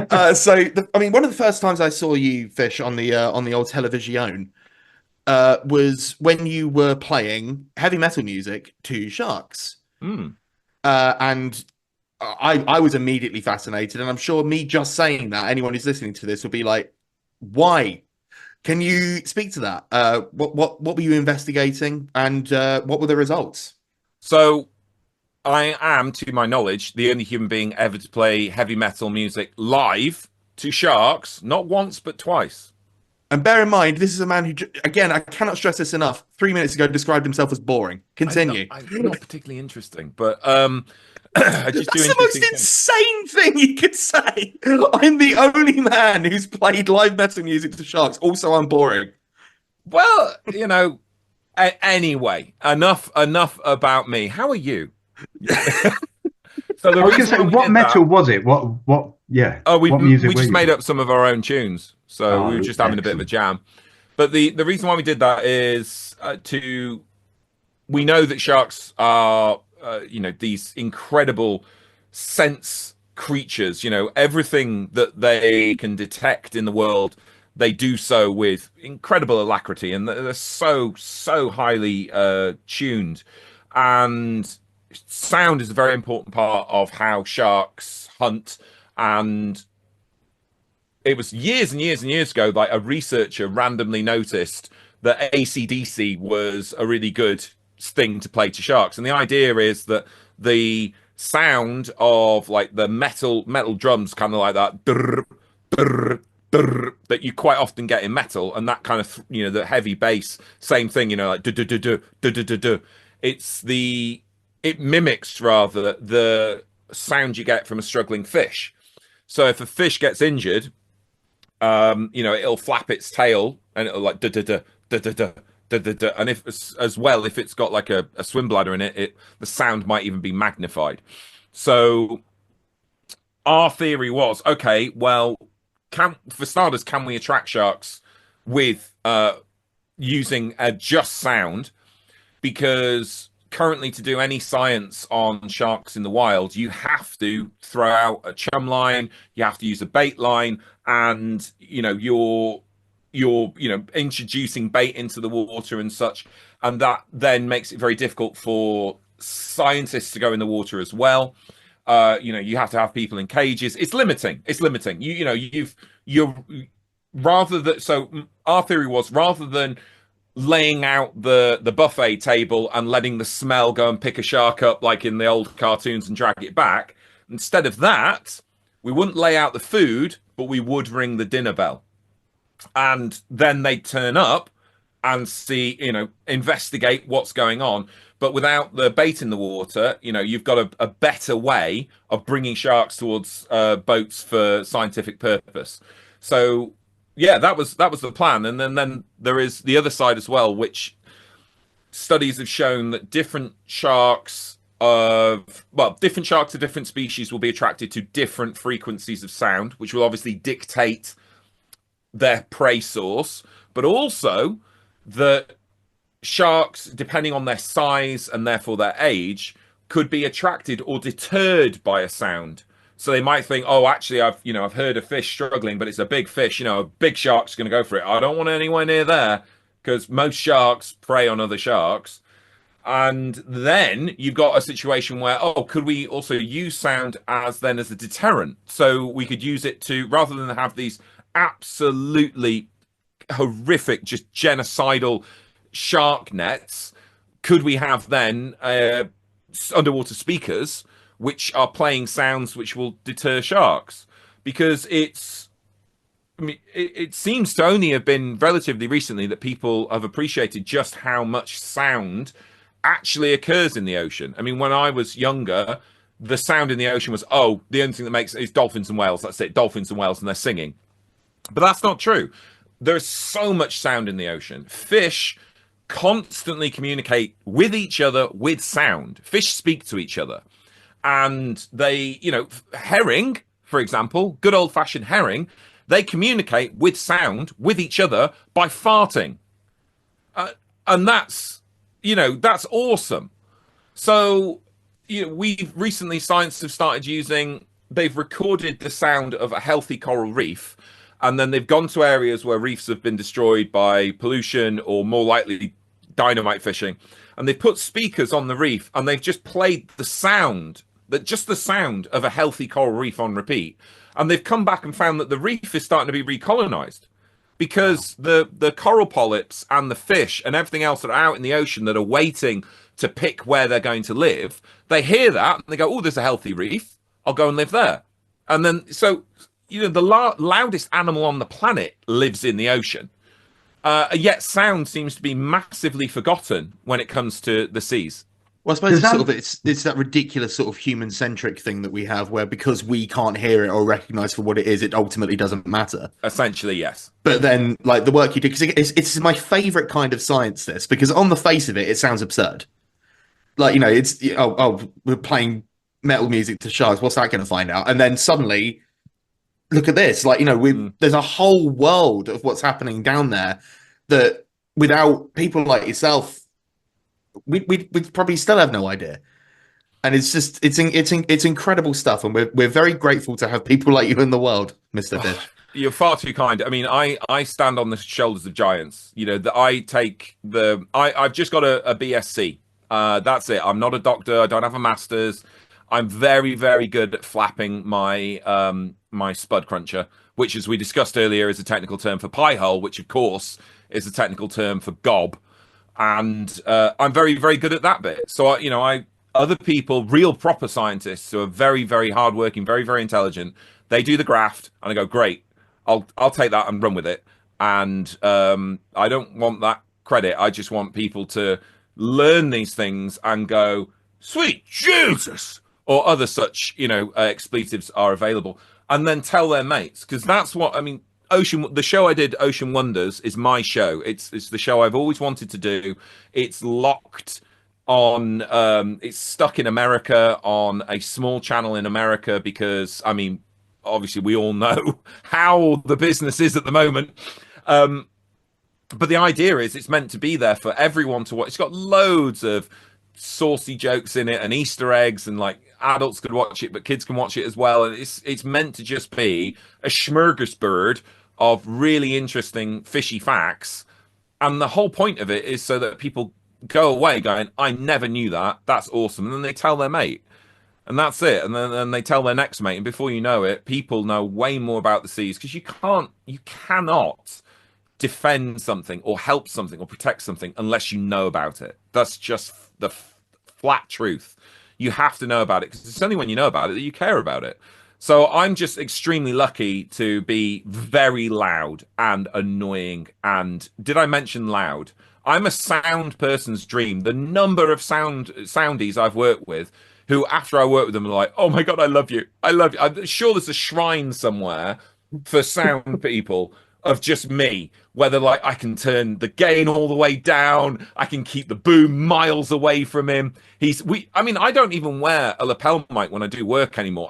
I mean, one of the first times I saw you fish on the old television was when you were playing heavy metal music to sharks, Hmm. and I was immediately fascinated, and I'm sure me just saying that, anyone who's listening to this will be like, "Why?" Can you speak to that? What were you investigating, and what were the results? So I am, to my knowledge, the only human being ever to play heavy metal music live to sharks, not once but twice. And bear in mind, this is a man who, again, I cannot stress this enough. 3 minutes ago, described himself as boring. Continue. I'm not particularly interesting, but I just do That's the most interesting things. insane thing you could say. I'm the only man who's played live metal music to sharks. Also, I'm boring. Well, anyway, enough about me. How are you? So the I was going to reason say, why we what did metal that, was it? What? Yeah. oh, we What music we were just you? made up some of our own tunes, so we were just having a bit of a jam. But the reason why we did that is we know that sharks are these incredible sense creatures. Everything that they can detect in the world, they do so with incredible alacrity, and they're so highly tuned. And sound is a very important part of how sharks hunt. And it was years and years and years ago, like a researcher randomly noticed that AC/DC was a really good thing to play to sharks. And the idea is that the sound of like the metal drums, kind of like that that you quite often get in metal, and that kind of the heavy bass, same thing, like it mimics rather the sound you get from a struggling fish. So if a fish gets injured, it'll flap its tail and it'll like da da da da da da da da da. And if as well, if it's got like a swim bladder in it, the sound might even be magnified. So our theory was, okay, well, for starters, can we attract sharks with using a just sound? Because currently, to do any science on sharks in the wild, you have to throw out a chum line, you have to use a bait line, and you're introducing bait into the water and such, and that then makes it very difficult for scientists to go in the water as well. You have to have people in cages. It's limiting. You're rather that. So our theory was, rather than laying out the buffet table and letting the smell go and pick a shark up like in the old cartoons and drag it back, instead of that, we wouldn't lay out the food, but we would ring the dinner bell. And then they'd turn up and see, investigate what's going on. But without the bait in the water, you've got a better way of bringing sharks towards boats for scientific purpose. So yeah, that was the plan. And then there is the other side as well, which studies have shown that different sharks of different species will be attracted to different frequencies of sound, which will obviously dictate their prey source, but also that sharks, depending on their size and therefore their age, could be attracted or deterred by a sound. So they might think, oh, actually, I've heard a fish struggling, but it's a big fish. A big shark's going to go for it. I don't want anywhere near there, because most sharks prey on other sharks. And then you've got a situation where, could we also use sound as a deterrent? So we could use it to, rather than have these absolutely horrific, just genocidal shark nets, could we have then underwater speakers which are playing sounds which will deter sharks? Because it seems to only have been relatively recently that people have appreciated just how much sound actually occurs in the ocean. I mean, when I was younger, the sound in the ocean was, the only thing that makes is dolphins and whales. That's it, dolphins and whales, and they're singing. But that's not true. There's so much sound in the ocean. Fish constantly communicate with each other with sound. Fish speak to each other. and they, herring, for example, good old-fashioned herring, they communicate with sound with each other by farting, and that's awesome. So we've recently, science have started using, they've recorded the sound of a healthy coral reef, and then they've gone to areas where reefs have been destroyed by pollution or more likely dynamite fishing, and they've put speakers on the reef and they've just played the sound of a healthy coral reef on repeat, and they've come back and found that the reef is starting to be recolonized because the coral polyps and the fish and everything else that are out in the ocean that are waiting to pick where they're going to live, they hear that and they go, oh, there's a healthy reef, I'll go and live there. And then so the loudest animal on the planet lives in the ocean, yet sound seems to be massively forgotten when it comes to the seas. Well, I suppose it's that ridiculous sort of human-centric thing that we have where because we can't hear it or recognize for what it is, it ultimately doesn't matter. Essentially, yes. But then, like, the work you do, because it's my favorite kind of science, this, because on the face of it, it sounds absurd. Like, it's, we're playing metal music to sharks, what's that going to find out? And then suddenly, look at this, like, there's a whole world of what's happening down there that without people like yourself, we'd probably still have no idea. And it's just it's incredible stuff, and we're very grateful to have people like you in the world, Mr. Fish. You're far too kind. I mean, I stand on the shoulders of giants. I've just got a BSc. That's it. I'm not a doctor. I don't have a master's. I'm very, very good at flapping my my spud cruncher, which, as we discussed earlier, is a technical term for pie hole, which of course is a technical term for gob. And I'm very, very good at that bit. So, other people, real proper scientists who are very, very hardworking, very, very intelligent, they do the graft, and I go, great, I'll take that and run with it. And I don't want that credit. I just want people to learn these things and go, sweet Jesus, or other such, expletives are available, and then tell their mates, because that's what the show I did, Ocean Wonders, is my show. It's the show I've always wanted to do. It's locked on, it's stuck in America on a small channel in America because, obviously we all know how the business is at the moment. But the idea is it's meant to be there for everyone to watch. It's got loads of saucy jokes in it and Easter eggs, and like adults could watch it, but kids can watch it as well. And it's meant to just be a smorgasbord of really interesting fishy facts. And the whole point of it is so that people go away going, I never knew that. That's awesome. And then they tell their mate. And that's it. And then they tell their next mate. And before you know it, people know way more about the seas, because you cannot defend something or help something or protect something unless you know about it. That's just the flat truth. You have to know about it, because it's only when you know about it that you care about it. So I'm just extremely lucky to be very loud and annoying. And did I mention loud? I'm a sound person's dream. The number of soundies I've worked with who, after I work with them, are like, oh my God, I love you. I love you. I'm sure there's a shrine somewhere for sound people of just me, whether like I can turn the gain all the way down, I can keep the boom miles away from him. I don't even wear a lapel mic when I do work anymore.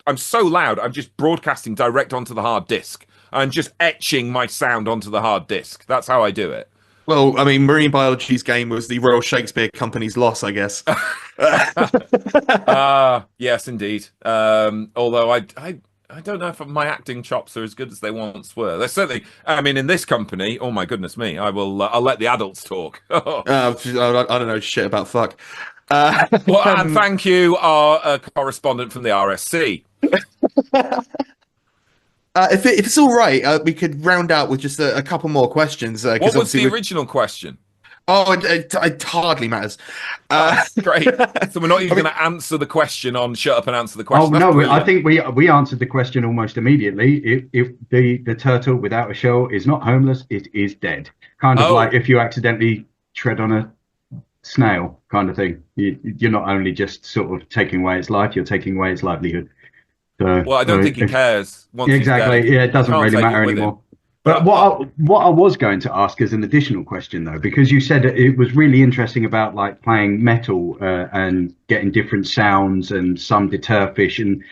I'm so loud, I'm just broadcasting direct onto the hard disk. I'm just etching my sound onto the hard disk. That's how I do it. Well, marine biology's game was the Royal Shakespeare Company's loss, I guess. Yes, indeed. Although I don't know if my acting chops are as good as they once were. They're certainly, in this company, oh my goodness me, I'll let the adults talk. I don't know shit about fuck. Well, and thank you, our correspondent from the RSC. If it's all right, we could round out with just a couple more questions. What was the original question? Oh, it hardly matters. Great. So we're not even going to answer the question on Shut Up and Answer the Question. Oh, no, I think we answered the question almost immediately. If the turtle without a shell is not homeless, it is dead. Kind of like if you accidentally tread on a snail kind of thing. You're not only just sort of taking away its life, you're taking away its livelihood. So, well, I don't think he cares. Exactly. Yeah, it doesn't really matter anymore. But what I was going to ask as an additional question though, because you said it was really interesting about like playing metal and getting different sounds and some deter fish, and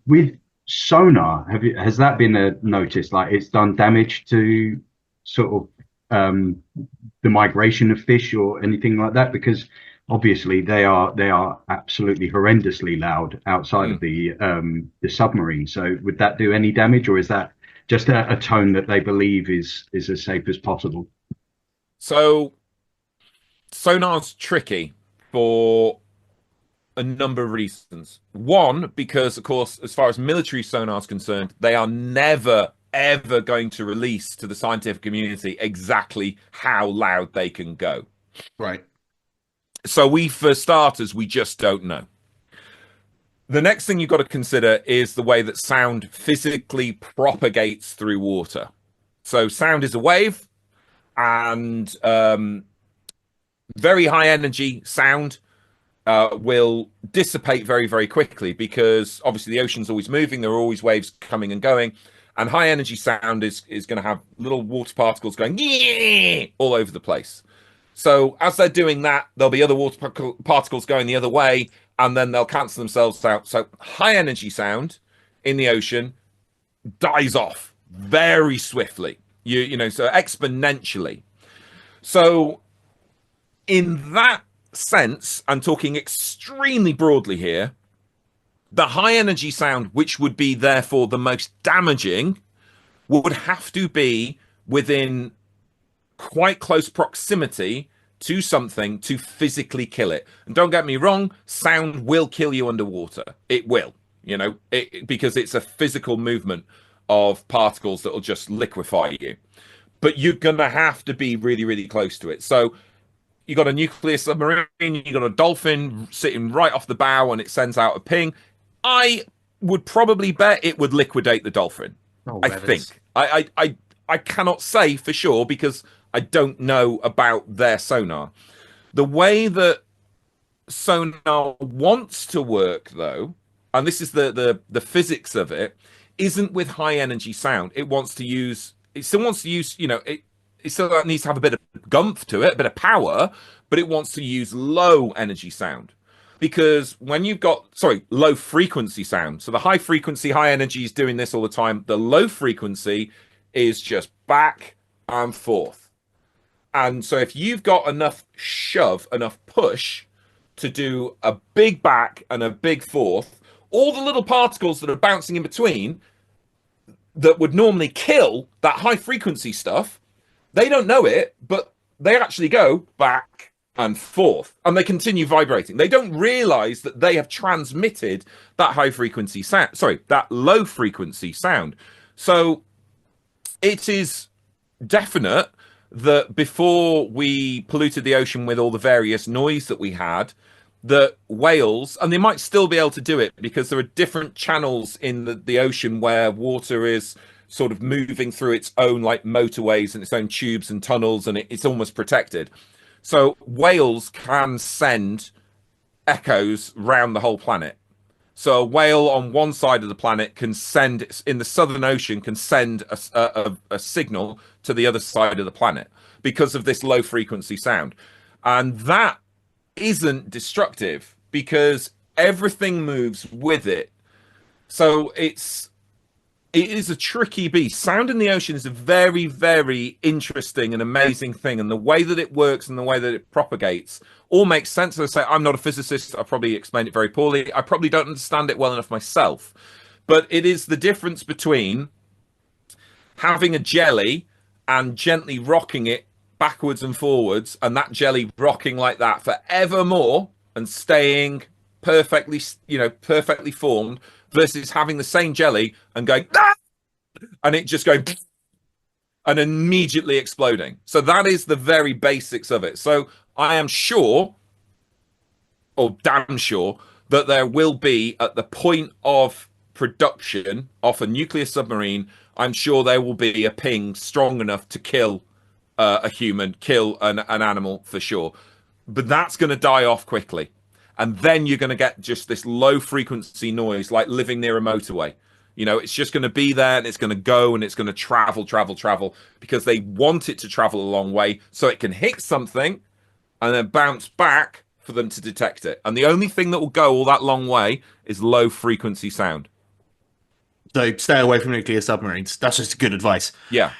with sonar, has that been a notice? Like it's done damage to sort of the migration of fish or anything like that? Because obviously they are absolutely horrendously loud outside of the submarine. So would that do any damage, or is that just a tone that they believe is as safe as possible? So sonar's tricky for a number of reasons. One, because of course, as far as military sonar is concerned, they are never ever going to release to the scientific community exactly how loud they can go. Right. So we, for starters, we just don't know. The next thing you've got to consider is the way that sound physically propagates through water. So sound is a wave, and very high energy sound will dissipate very, very quickly because obviously the ocean's always moving. There are always waves coming and going. And high energy sound is going to have little water particles going all over the place. So as they're doing that, there'll be other water particles going the other way, and then they'll cancel themselves out. So high energy sound in the ocean dies off very swiftly, so exponentially. So in that sense, I'm talking extremely broadly here, the high energy sound, which would be therefore the most damaging, would have to be within quite close proximity to something to physically kill it. And don't get me wrong, sound will kill you underwater. It will, because it's a physical movement of particles that will just liquefy you. But you're going to have to be really, really close to it. So you got a nuclear submarine, you got a dolphin sitting right off the bow, and it sends out a ping. I would probably bet it would liquidate the dolphin. I think. I cannot say for sure because I don't know about their sonar. The way that sonar wants to work, though, and this is the physics of it, isn't with high energy sound. It still wants to use, it still needs to have a bit of gumph to it, a bit of power, but it wants to use low energy sound. Because when you've got, low frequency sound. So the high frequency, high energy is doing this all the time. The low frequency is just back and forth. And so if you've got enough shove, enough push to do a big back and a big forth, all the little particles that are bouncing in between that would normally kill that high frequency stuff, they don't know it, but they actually go back and forth, and they continue vibrating. They don't realize that they have transmitted that high frequency sound, that low frequency sound. So it is definite that before we polluted the ocean with all the various noise that we had, that whales, and they might still be able to do it because there are different channels in the ocean where water is sort of moving through its own like motorways and its own tubes and tunnels, and it's almost protected. So whales can send echoes round the whole planet. So a whale on one side of the planet can send, in the Southern Ocean, can send a signal to the other side of the planet because of this low frequency sound. And that isn't destructive because everything moves with it. So it is a tricky beast. Sound in the ocean is a very, very interesting and amazing thing. And the way that it works and the way that it propagates all makes sense. As I say, I'm not a physicist. I probably explained it very poorly. I probably don't understand it well enough myself. But it is the difference between having a jelly and gently rocking it backwards and forwards, and that jelly rocking like that forevermore and staying perfectly, perfectly formed, versus having the same jelly and going, ah! And it just going and immediately exploding. So that is the very basics of it. So I am sure, or damn sure, that there will be, at the point of production of a nuclear submarine, I'm sure there will be a ping strong enough to kill a human, kill an animal for sure. But that's going to die off quickly. And then you're going to get just this low frequency noise, like living near a motorway. You know, it's just going to be there and it's going to go and it's going to travel because they want it to travel a long way so it can hit something and then bounce back for them to detect it. And the only thing that will go all that long way is low frequency sound. So stay away from nuclear submarines. That's just good advice. Yeah.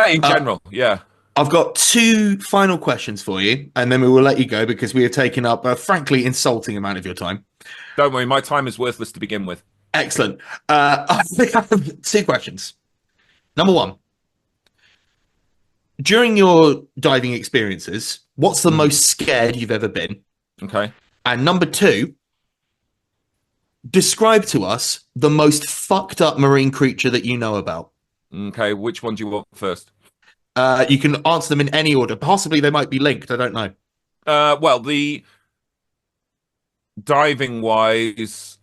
In general, yeah. I've got 2 final questions for you, and then we will let you go because we have taken up a frankly insulting amount of your time. Don't worry, my time is worthless to begin with. Excellent. I think I have 2 questions. Number 1. During your diving experiences, what's the most scared you've ever been? Okay. And number 2, describe to us the most fucked up marine creature that you know about. Okay, which one do you want first? You can answer them in any order. Possibly they might be linked. I don't know. Well, the diving wise,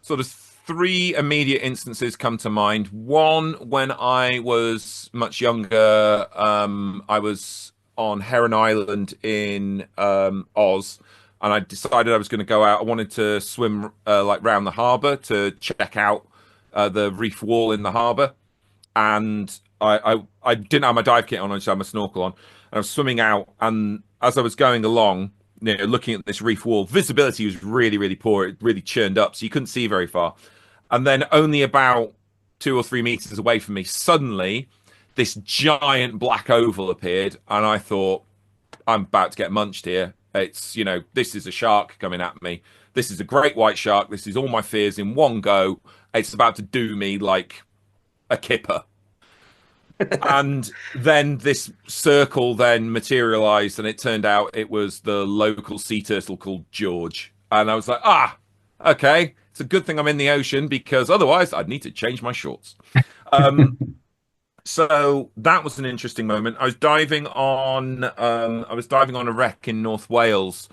sort of 3 immediate instances come to mind. One, when I was much younger, I was on Heron Island in Oz, and I decided I was going to go out. I wanted to swim like round the harbour to check out the reef wall in the harbour, and I didn't have my dive kit on. I just had my snorkel on, and I was swimming out. And as I was going along, you know, looking at this reef wall, visibility was really poor. It really churned up, so you couldn't see very far. And then only about 2 or 3 meters away from me, suddenly this giant black oval appeared, and I thought, I'm about to get munched here. It's, you know, this is a shark coming at me. This is a great white shark. This is all my fears in one go. It's about to do me like a kipper. And then this circle then materialized, and it turned out it was the local sea turtle called George. And I was like, okay, it's a good thing I'm in the ocean, because otherwise I'd need to change my shorts. So that was an interesting moment. I was diving on a wreck in North Wales,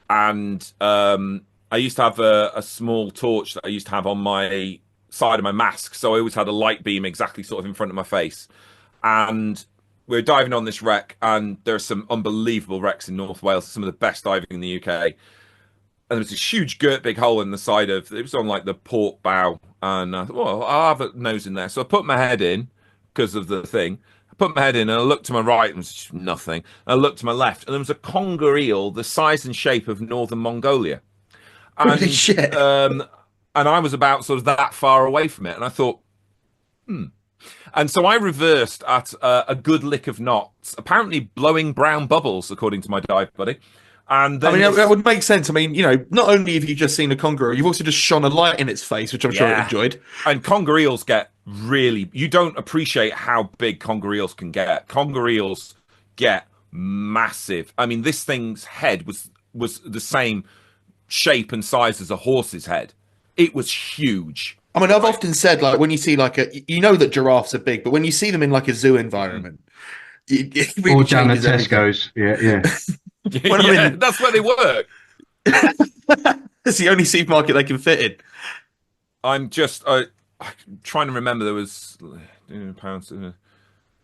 and I used to have a small torch that I used to have on my side of my mask, so I always had a light beam exactly sort of in front of my face. And we were diving on this wreck, and there are some unbelievable wrecks in North Wales, some of the best diving in the UK. And there was this huge girt big hole in the side of it. Was on like the port bow, and I thought, well, I'll have a nose in there. So I put my head in because of the thing. I put my head in, and I looked to my right, and it was just nothing. And I looked to my left, and there was a conger eel the size and shape of northern Mongolia. And, Holy shit. And I was about sort of that far away from it, and I thought, And so I reversed at a good lick of knots, apparently blowing brown bubbles, according to my dive buddy. And then that would make sense. I mean, you know, not only have you just seen a conger, you've also just shone a light in its face, which I'm sure it enjoyed. And conger eels get really, you don't appreciate how big conger eels can get. Conger eels get massive. I mean, this thing's head was the same shape and size as a horse's head. It was huge. I mean, I've often said, like, when you see, like, you know that giraffes are big, but when you see them in, like, a zoo environment, it really Or down at changes everything. Tesco's. Yeah. That's where they work. It's the only supermarket they can fit in. I'm just I'm trying to remember. There was pounds.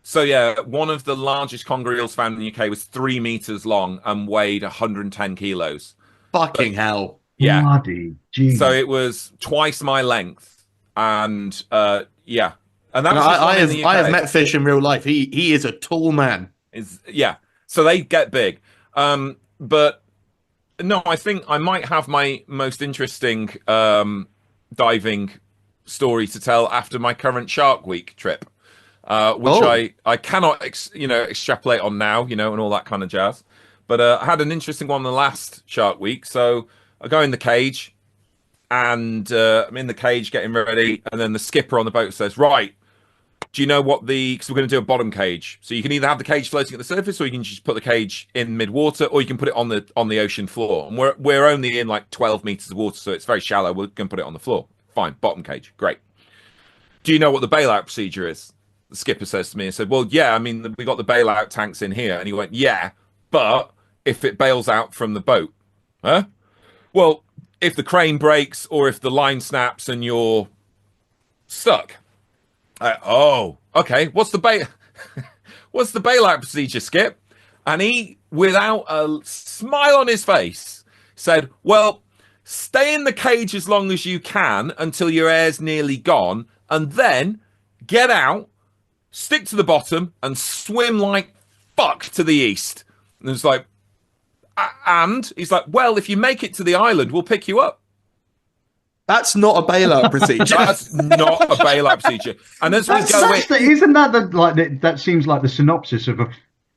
So yeah, one of the largest conger eels found in the UK was 3 meters long and weighed 110 kilos. Fucking hell. Yeah. Bloody geez. So it was twice my length, and yeah. And that was I have met fish in real life. He is a tall man. So they get big. But no, I think I might have my most interesting diving story to tell after my current Shark Week trip, which I cannot extrapolate on now, and all that kind of jazz. But I had an interesting one the last Shark Week. So I go in the cage, and I'm in the cage getting ready, and then the skipper on the boat says, "Right, do you know what because we're going to do a bottom cage. So you can either have the cage floating at the surface, or you can just put the cage in mid-water, or you can put it on the ocean floor. And we're only in like 12 meters of water, so it's very shallow. We're going to put it on the floor. Fine, bottom cage, great. Do you know what the bailout procedure is?" The skipper says to me, and said, "Well, yeah, I mean, we got the bailout tanks in here." And he went, "Yeah, but if it bails out from the boat, huh? Well, if the crane breaks or if the line snaps and you're stuck." Oh, okay. What's the bailout procedure, Skip? And he, without a smile on his face, said, "Well, stay in the cage as long as you can until your air's nearly gone, and then get out, stick to the bottom, and swim like fuck to the east. And it's like, and he's like, well, if you make it to the island, we'll pick you up. That's not a bailout procedure. That's not a bailout procedure. And as we go in, isn't that that seems like the synopsis of a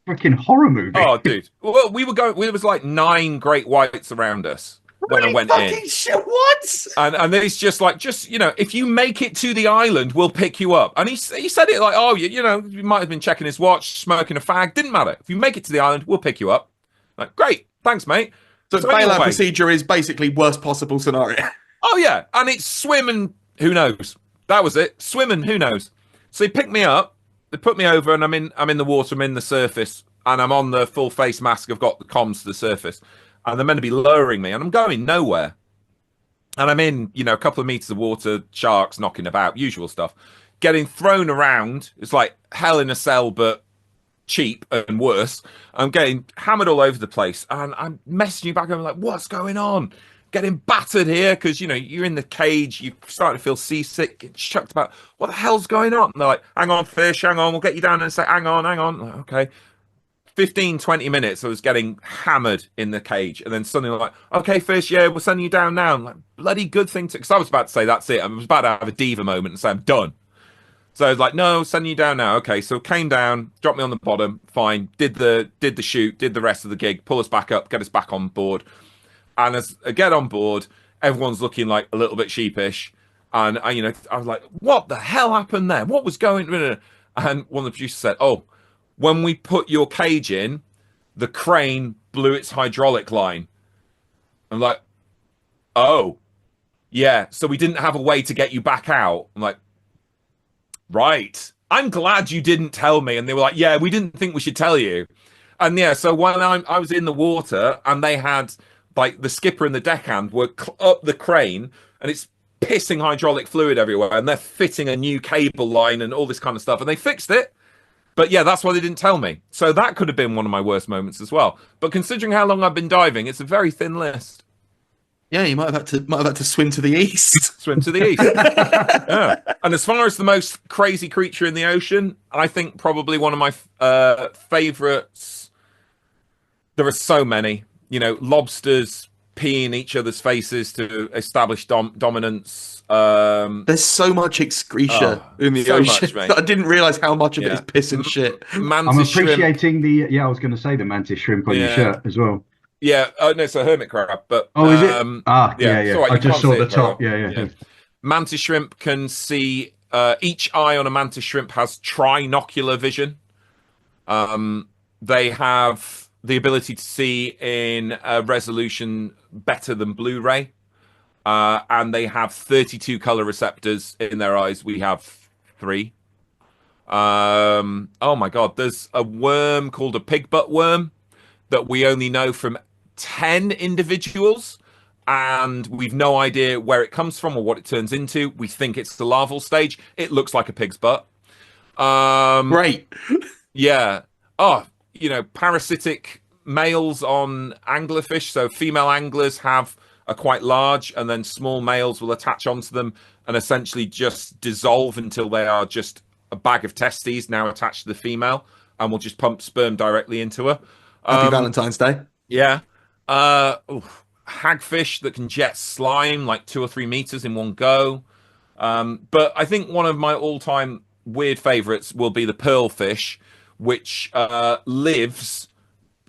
freaking horror movie? oh, dude. Well, we were going. There was like 9 great whites around us when I went in. Shit, what? And then he's just like, if you make it to the island, we'll pick you up. And he said it like, oh, you might have been checking his watch, smoking a fag. Didn't matter. If you make it to the island, we'll pick you up. Like, great, thanks, mate. So bailout procedure is basically worst possible scenario. Oh yeah, and it's swim and who knows. That was it. Swim and who knows. So they picked me up. They put me over, and I'm in the water. I'm in the surface, and I'm on the full face mask. I've got the comms to the surface, and they're meant to be lowering me, and I'm going nowhere. And I'm in, a couple of meters of water, sharks knocking about, usual stuff, getting thrown around. It's like hell in a cell, but cheap and worse. I'm getting hammered all over the place, and I'm messaging back. I'm like, what's going on? Getting battered here because you're in the cage, you're starting to feel seasick, get chucked about. What the hell's going on? And they're like, hang on, fish, hang on, we'll get you down in a sec. Hang on. Like, okay. 15-20 minutes I was getting hammered in the cage, and then suddenly like, okay, fish, yeah, we're sending you down now. I'm like, bloody good thing to, because I was about to say that's it. I was about to have a diva moment and say I'm done. So I was like, no, sending you down now. Okay, so came down, dropped me on the bottom, fine, did the shoot, did the rest of the gig, pull us back up, get us back on board. And as I get on board, everyone's looking like a little bit sheepish. And I was like, what the hell happened there? What was going on? And one of the producers said, oh, when we put your cage in, the crane blew its hydraulic line. I'm like, oh, yeah. So we didn't have a way to get you back out. I'm like, right. I'm glad you didn't tell me. And they were like, yeah, we didn't think we should tell you. And yeah, so when I was in the water and they had... like the skipper and the deckhand were up the crane, and it's pissing hydraulic fluid everywhere, and they're fitting a new cable line and all this kind of stuff, and they fixed it. But yeah, that's why they didn't tell me. So that could have been one of my worst moments as well. But considering how long I've been diving, it's a very thin list. Yeah, you might have had to swim to the east. Swim to the east. Yeah. And as far as the most crazy creature in the ocean, I think probably one of my favorites. There are so many. Lobsters pee in each other's faces to establish dominance. There's so much excretia in the ocean. Much, I didn't realize how much of it is piss and shit. I'm appreciating shrimp. I was going to say the mantis shrimp on your shirt as well. Yeah, no, it's a hermit crab, but is it? Yeah. Right, I just saw the top. Yeah. Mantis shrimp can see. Each eye on a mantis shrimp has trinocular vision. They have the ability to see in a resolution better than Blu-ray, and they have 32 color receptors in their eyes. We have 3. Oh my god, there's a worm called a pig butt worm that we only know from 10 individuals, and we've no idea where it comes from or what it turns into. We think it's the larval stage. It looks like a pig's butt. Great. Yeah. Oh, parasitic males on anglerfish. So female anglers are quite large, and then small males will attach onto them and essentially just dissolve until they are just a bag of testes now attached to the female, and will just pump sperm directly into her. Happy Valentine's Day. Yeah. Hagfish that can jet slime like 2 or 3 meters in one go. But I think one of my all-time weird favorites will be the pearlfish, which lives,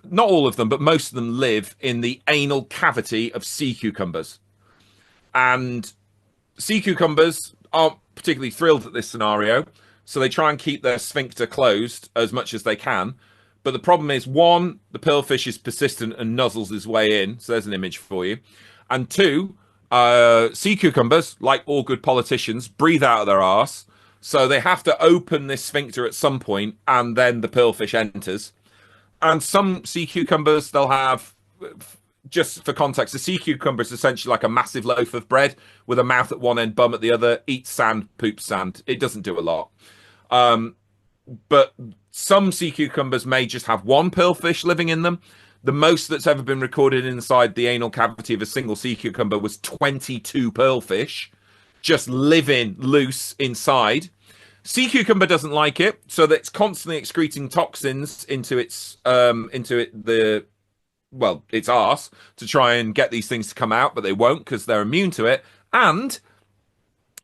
not all of them, but most of them live in the anal cavity of sea cucumbers. And sea cucumbers aren't particularly thrilled at this scenario, so they try and keep their sphincter closed as much as they can. But the problem is, 1, the pearlfish is persistent and nuzzles his way in, so there's an image for you. And 2, sea cucumbers, like all good politicians, breathe out of their arse. So they have to open this sphincter at some point, and then the pearlfish enters. And some sea cucumbers, they'll have, just for context, a sea cucumber is essentially like a massive loaf of bread with a mouth at one end, bum at the other, eats sand, poops sand. It doesn't do a lot. But some sea cucumbers may just have 1 pearlfish living in them. The most that's ever been recorded inside the anal cavity of a single sea cucumber was 22 pearlfish, just living loose inside. Sea cucumber doesn't like it, so that it's constantly excreting toxins into its its arse to try and get these things to come out, but they won't because they're immune to it. And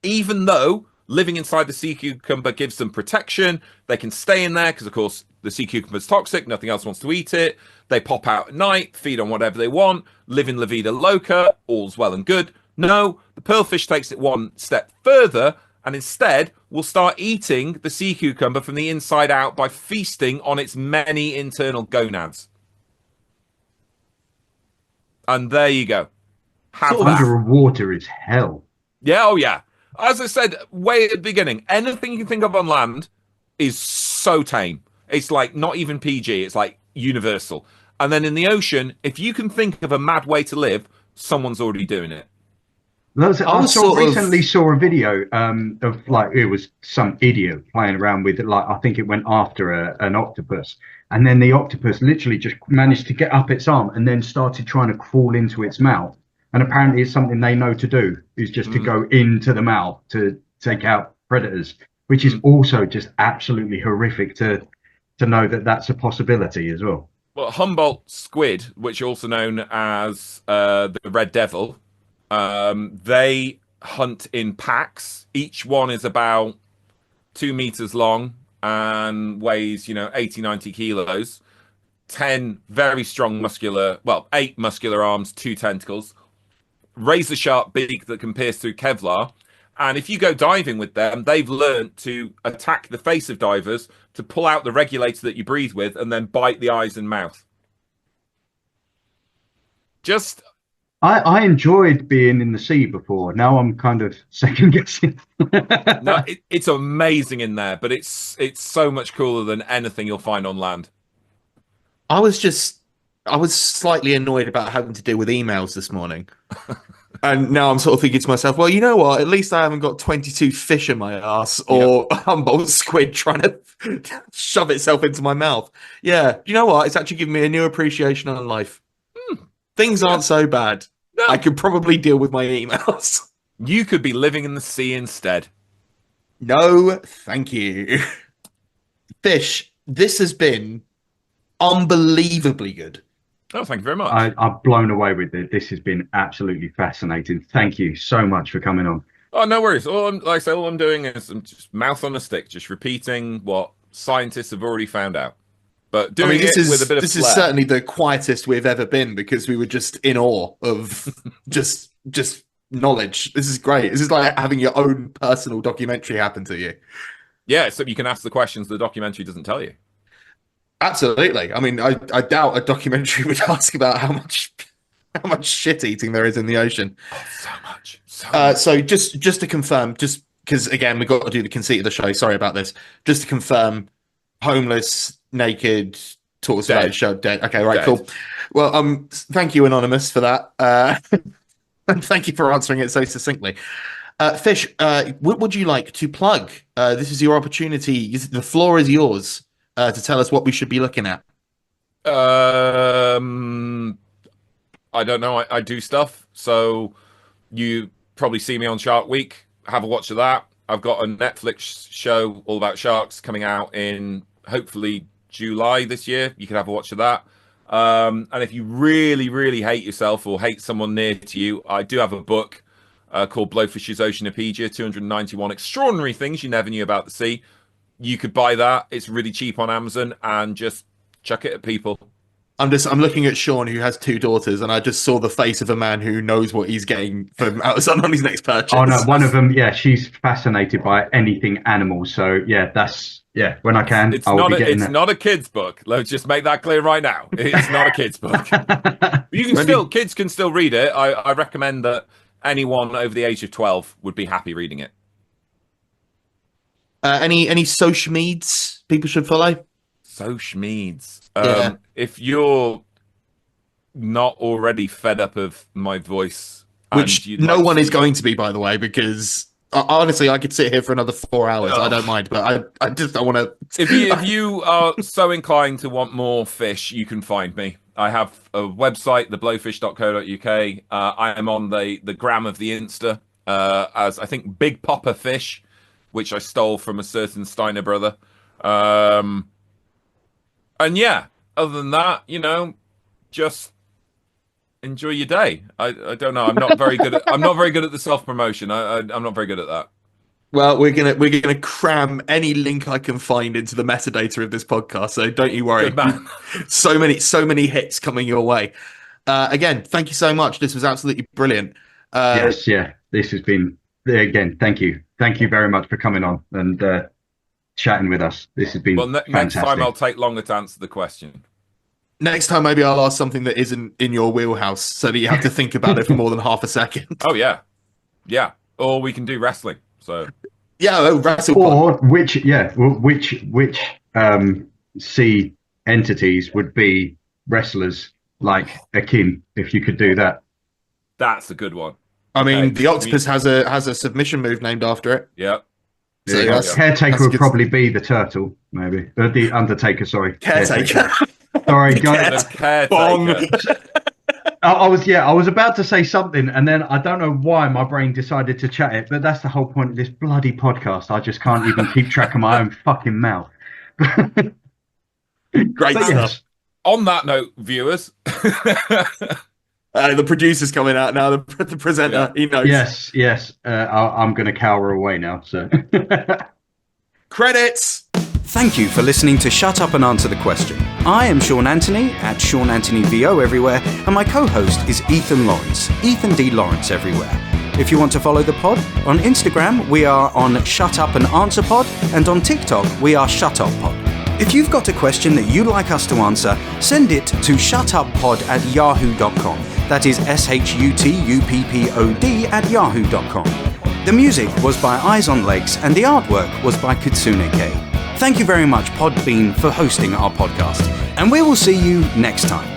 even though living inside the sea cucumber gives them protection, they can stay in there because, of course, the sea cucumber is toxic. Nothing else wants to eat it. They pop out at night, feed on whatever they want, live in la vida loca, all's well and good. No, the pearlfish takes it one step further and instead will start eating the sea cucumber from the inside out by feasting on its many internal gonads. And there you go. Have that. Underwater is hell. Yeah, oh yeah. As I said way at the beginning, anything you can think of on land is so tame. It's like not even PG. It's like universal. And then in the ocean, if you can think of a mad way to live, someone's already doing it. I recently saw a video of like it was some idiot playing around with it. Like I think it went after an octopus, and then the octopus literally just managed to get up its arm and then started trying to crawl into its mouth. And apparently, it's something they know to do is just to go into the mouth to take out predators, which is also just absolutely horrific to know that that's a possibility as well. Well, Humboldt squid, which are also known as the red devil, they hunt in packs. Each one is about 2 meters long and weighs, 80, 90 kilos. 10 very strong muscular, 8 muscular arms, 2 tentacles, razor sharp beak that can pierce through Kevlar. And if you go diving with them, they've learned to attack the face of divers to pull out the regulator that you breathe with and then bite the eyes and mouth. I enjoyed being in the sea before. Now I'm kind of second guessing. No, it's amazing in there, but it's so much cooler than anything you'll find on land. I was slightly annoyed about having to deal with emails this morning. And now I'm sort of thinking to myself, well, you know what? At least I haven't got 22 fish in my ass or Humboldt squid trying to shove itself into my mouth. Yeah, you know what? It's actually given me a new appreciation on life. Things aren't so bad. No. I could probably deal with my emails. You could be living in the sea instead. No, thank you. Fish, this has been unbelievably good. Oh, thank you very much. I'm blown away with it. This has been absolutely fascinating. Thank you so much for coming on. Oh, no worries. All I'm doing is I'm just mouth on a stick, just repeating what scientists have already found out. But doing it with a bit of this flair. is certainly the quietest we've ever been because we were just in awe of just knowledge. This is great. This is like having your own personal documentary happen to you. Yeah, so you can ask the questions the documentary doesn't tell you. Absolutely. I mean, I doubt a documentary would ask about how much shit eating there is in the ocean. Oh, so much. So just to confirm, just because again we've got to do the conceit of the show. Sorry about this. Just to confirm, homeless, naked, talks about show dead. Okay, right, dead. Cool. Well, thank you, Anonymous, for that, and thank you for answering it so succinctly. Fish, what would you like to plug? This is your opportunity. The floor is yours. To tell us what we should be looking at. I don't know. I do stuff. So you probably see me on Shark Week. Have a watch of that. I've got a Netflix show all about sharks coming out in hopefully July this year. You can have a watch of that. And if you really, really hate yourself or hate someone near to you, I do have a book called Blowfish's Oceanopedia, 291 Extraordinary Things You Never Knew About the Sea. You could buy that. It's really cheap on Amazon and just chuck it at people. I'm looking at Sean, who has 2 daughters, and I just saw the face of a man who knows what he's getting from Amazon on his next purchase. Oh no, one of them, she's fascinated by anything animal. So when I can, it's not a kid's book. Let's just make that clear right now. It's not a kid's book. Kids can still read it. I recommend that anyone over the age of 12 would be happy reading it. Any social meds people should follow? Social meds. If you're not already fed up of my voice, which no one is going to be, by the way, because honestly, I could sit here for another 4 hours. I don't mind, but I just don't want to. If you are so inclined to want more fish, you can find me. I have a website, theblowfish.co.uk. I am on the gram of the Insta as I think Big Popper Fish, which I stole from a certain Steiner brother. And yeah, other than that, just enjoy your day. I don't know. I'm not very good at the self promotion. I'm not very good at that. Well, we're gonna cram any link I can find into the metadata of this podcast, so don't you worry. Good man. So many hits coming your way. Again, thank you so much. This was absolutely brilliant. Yes, yeah. This has been, again, thank you very much for coming on and chatting with us. This has been next fantastic. time I'll take longer to answer the question. Next time, maybe I'll ask something that isn't in your wheelhouse, so that you have to think about it for more than half a second. Oh yeah. Or we can do wrestling. So yeah, wrestle. Or which sea entities would be wrestlers like Akin, if you could do that. that's a good one. I mean, the octopus has a submission move named after it. Yeah. So Yeah, that's Caretaker would good. probably be the turtle, maybe. The Undertaker, sorry. Caretaker. Sorry, The guys. caretaker. Bong. I was about to say something, and then I don't know why my brain decided to chat it, but that's the whole point of this bloody podcast. I just can't even keep track of my own fucking mouth. Great But stuff. yes, On that note, viewers. The producer's coming out now. The presenter, he knows. yes. I'm going to cower away now. So Credits. Thank you for listening to Shut Up and Answer the Question. I am Sean Antony at Sean Antony VO everywhere, and my co-host is Ethan Lawrence, Ethan D. Lawrence everywhere. If you want to follow the pod, on Instagram we are on Shut Up and Answer Pod, and on TikTok we are Shut Up Pod. If you've got a question that you'd like us to answer, send it to shutuppod@yahoo.com. That is SHUTUPPOD@yahoo.com. The music was by Eyes on Legs, and the artwork was by Kitsune Kei. Thank you very much, Podbean, for hosting our podcast, and we will see you next time.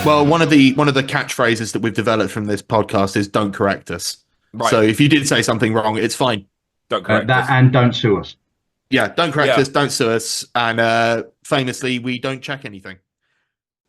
Well, one of the catchphrases that we've developed from this podcast is "Don't correct us." Right. So if you did say something wrong, it's fine. Don't correct that us. and don't sue us. Yeah, don't correct Yeah. us, don't sue us, and famously, we don't check anything.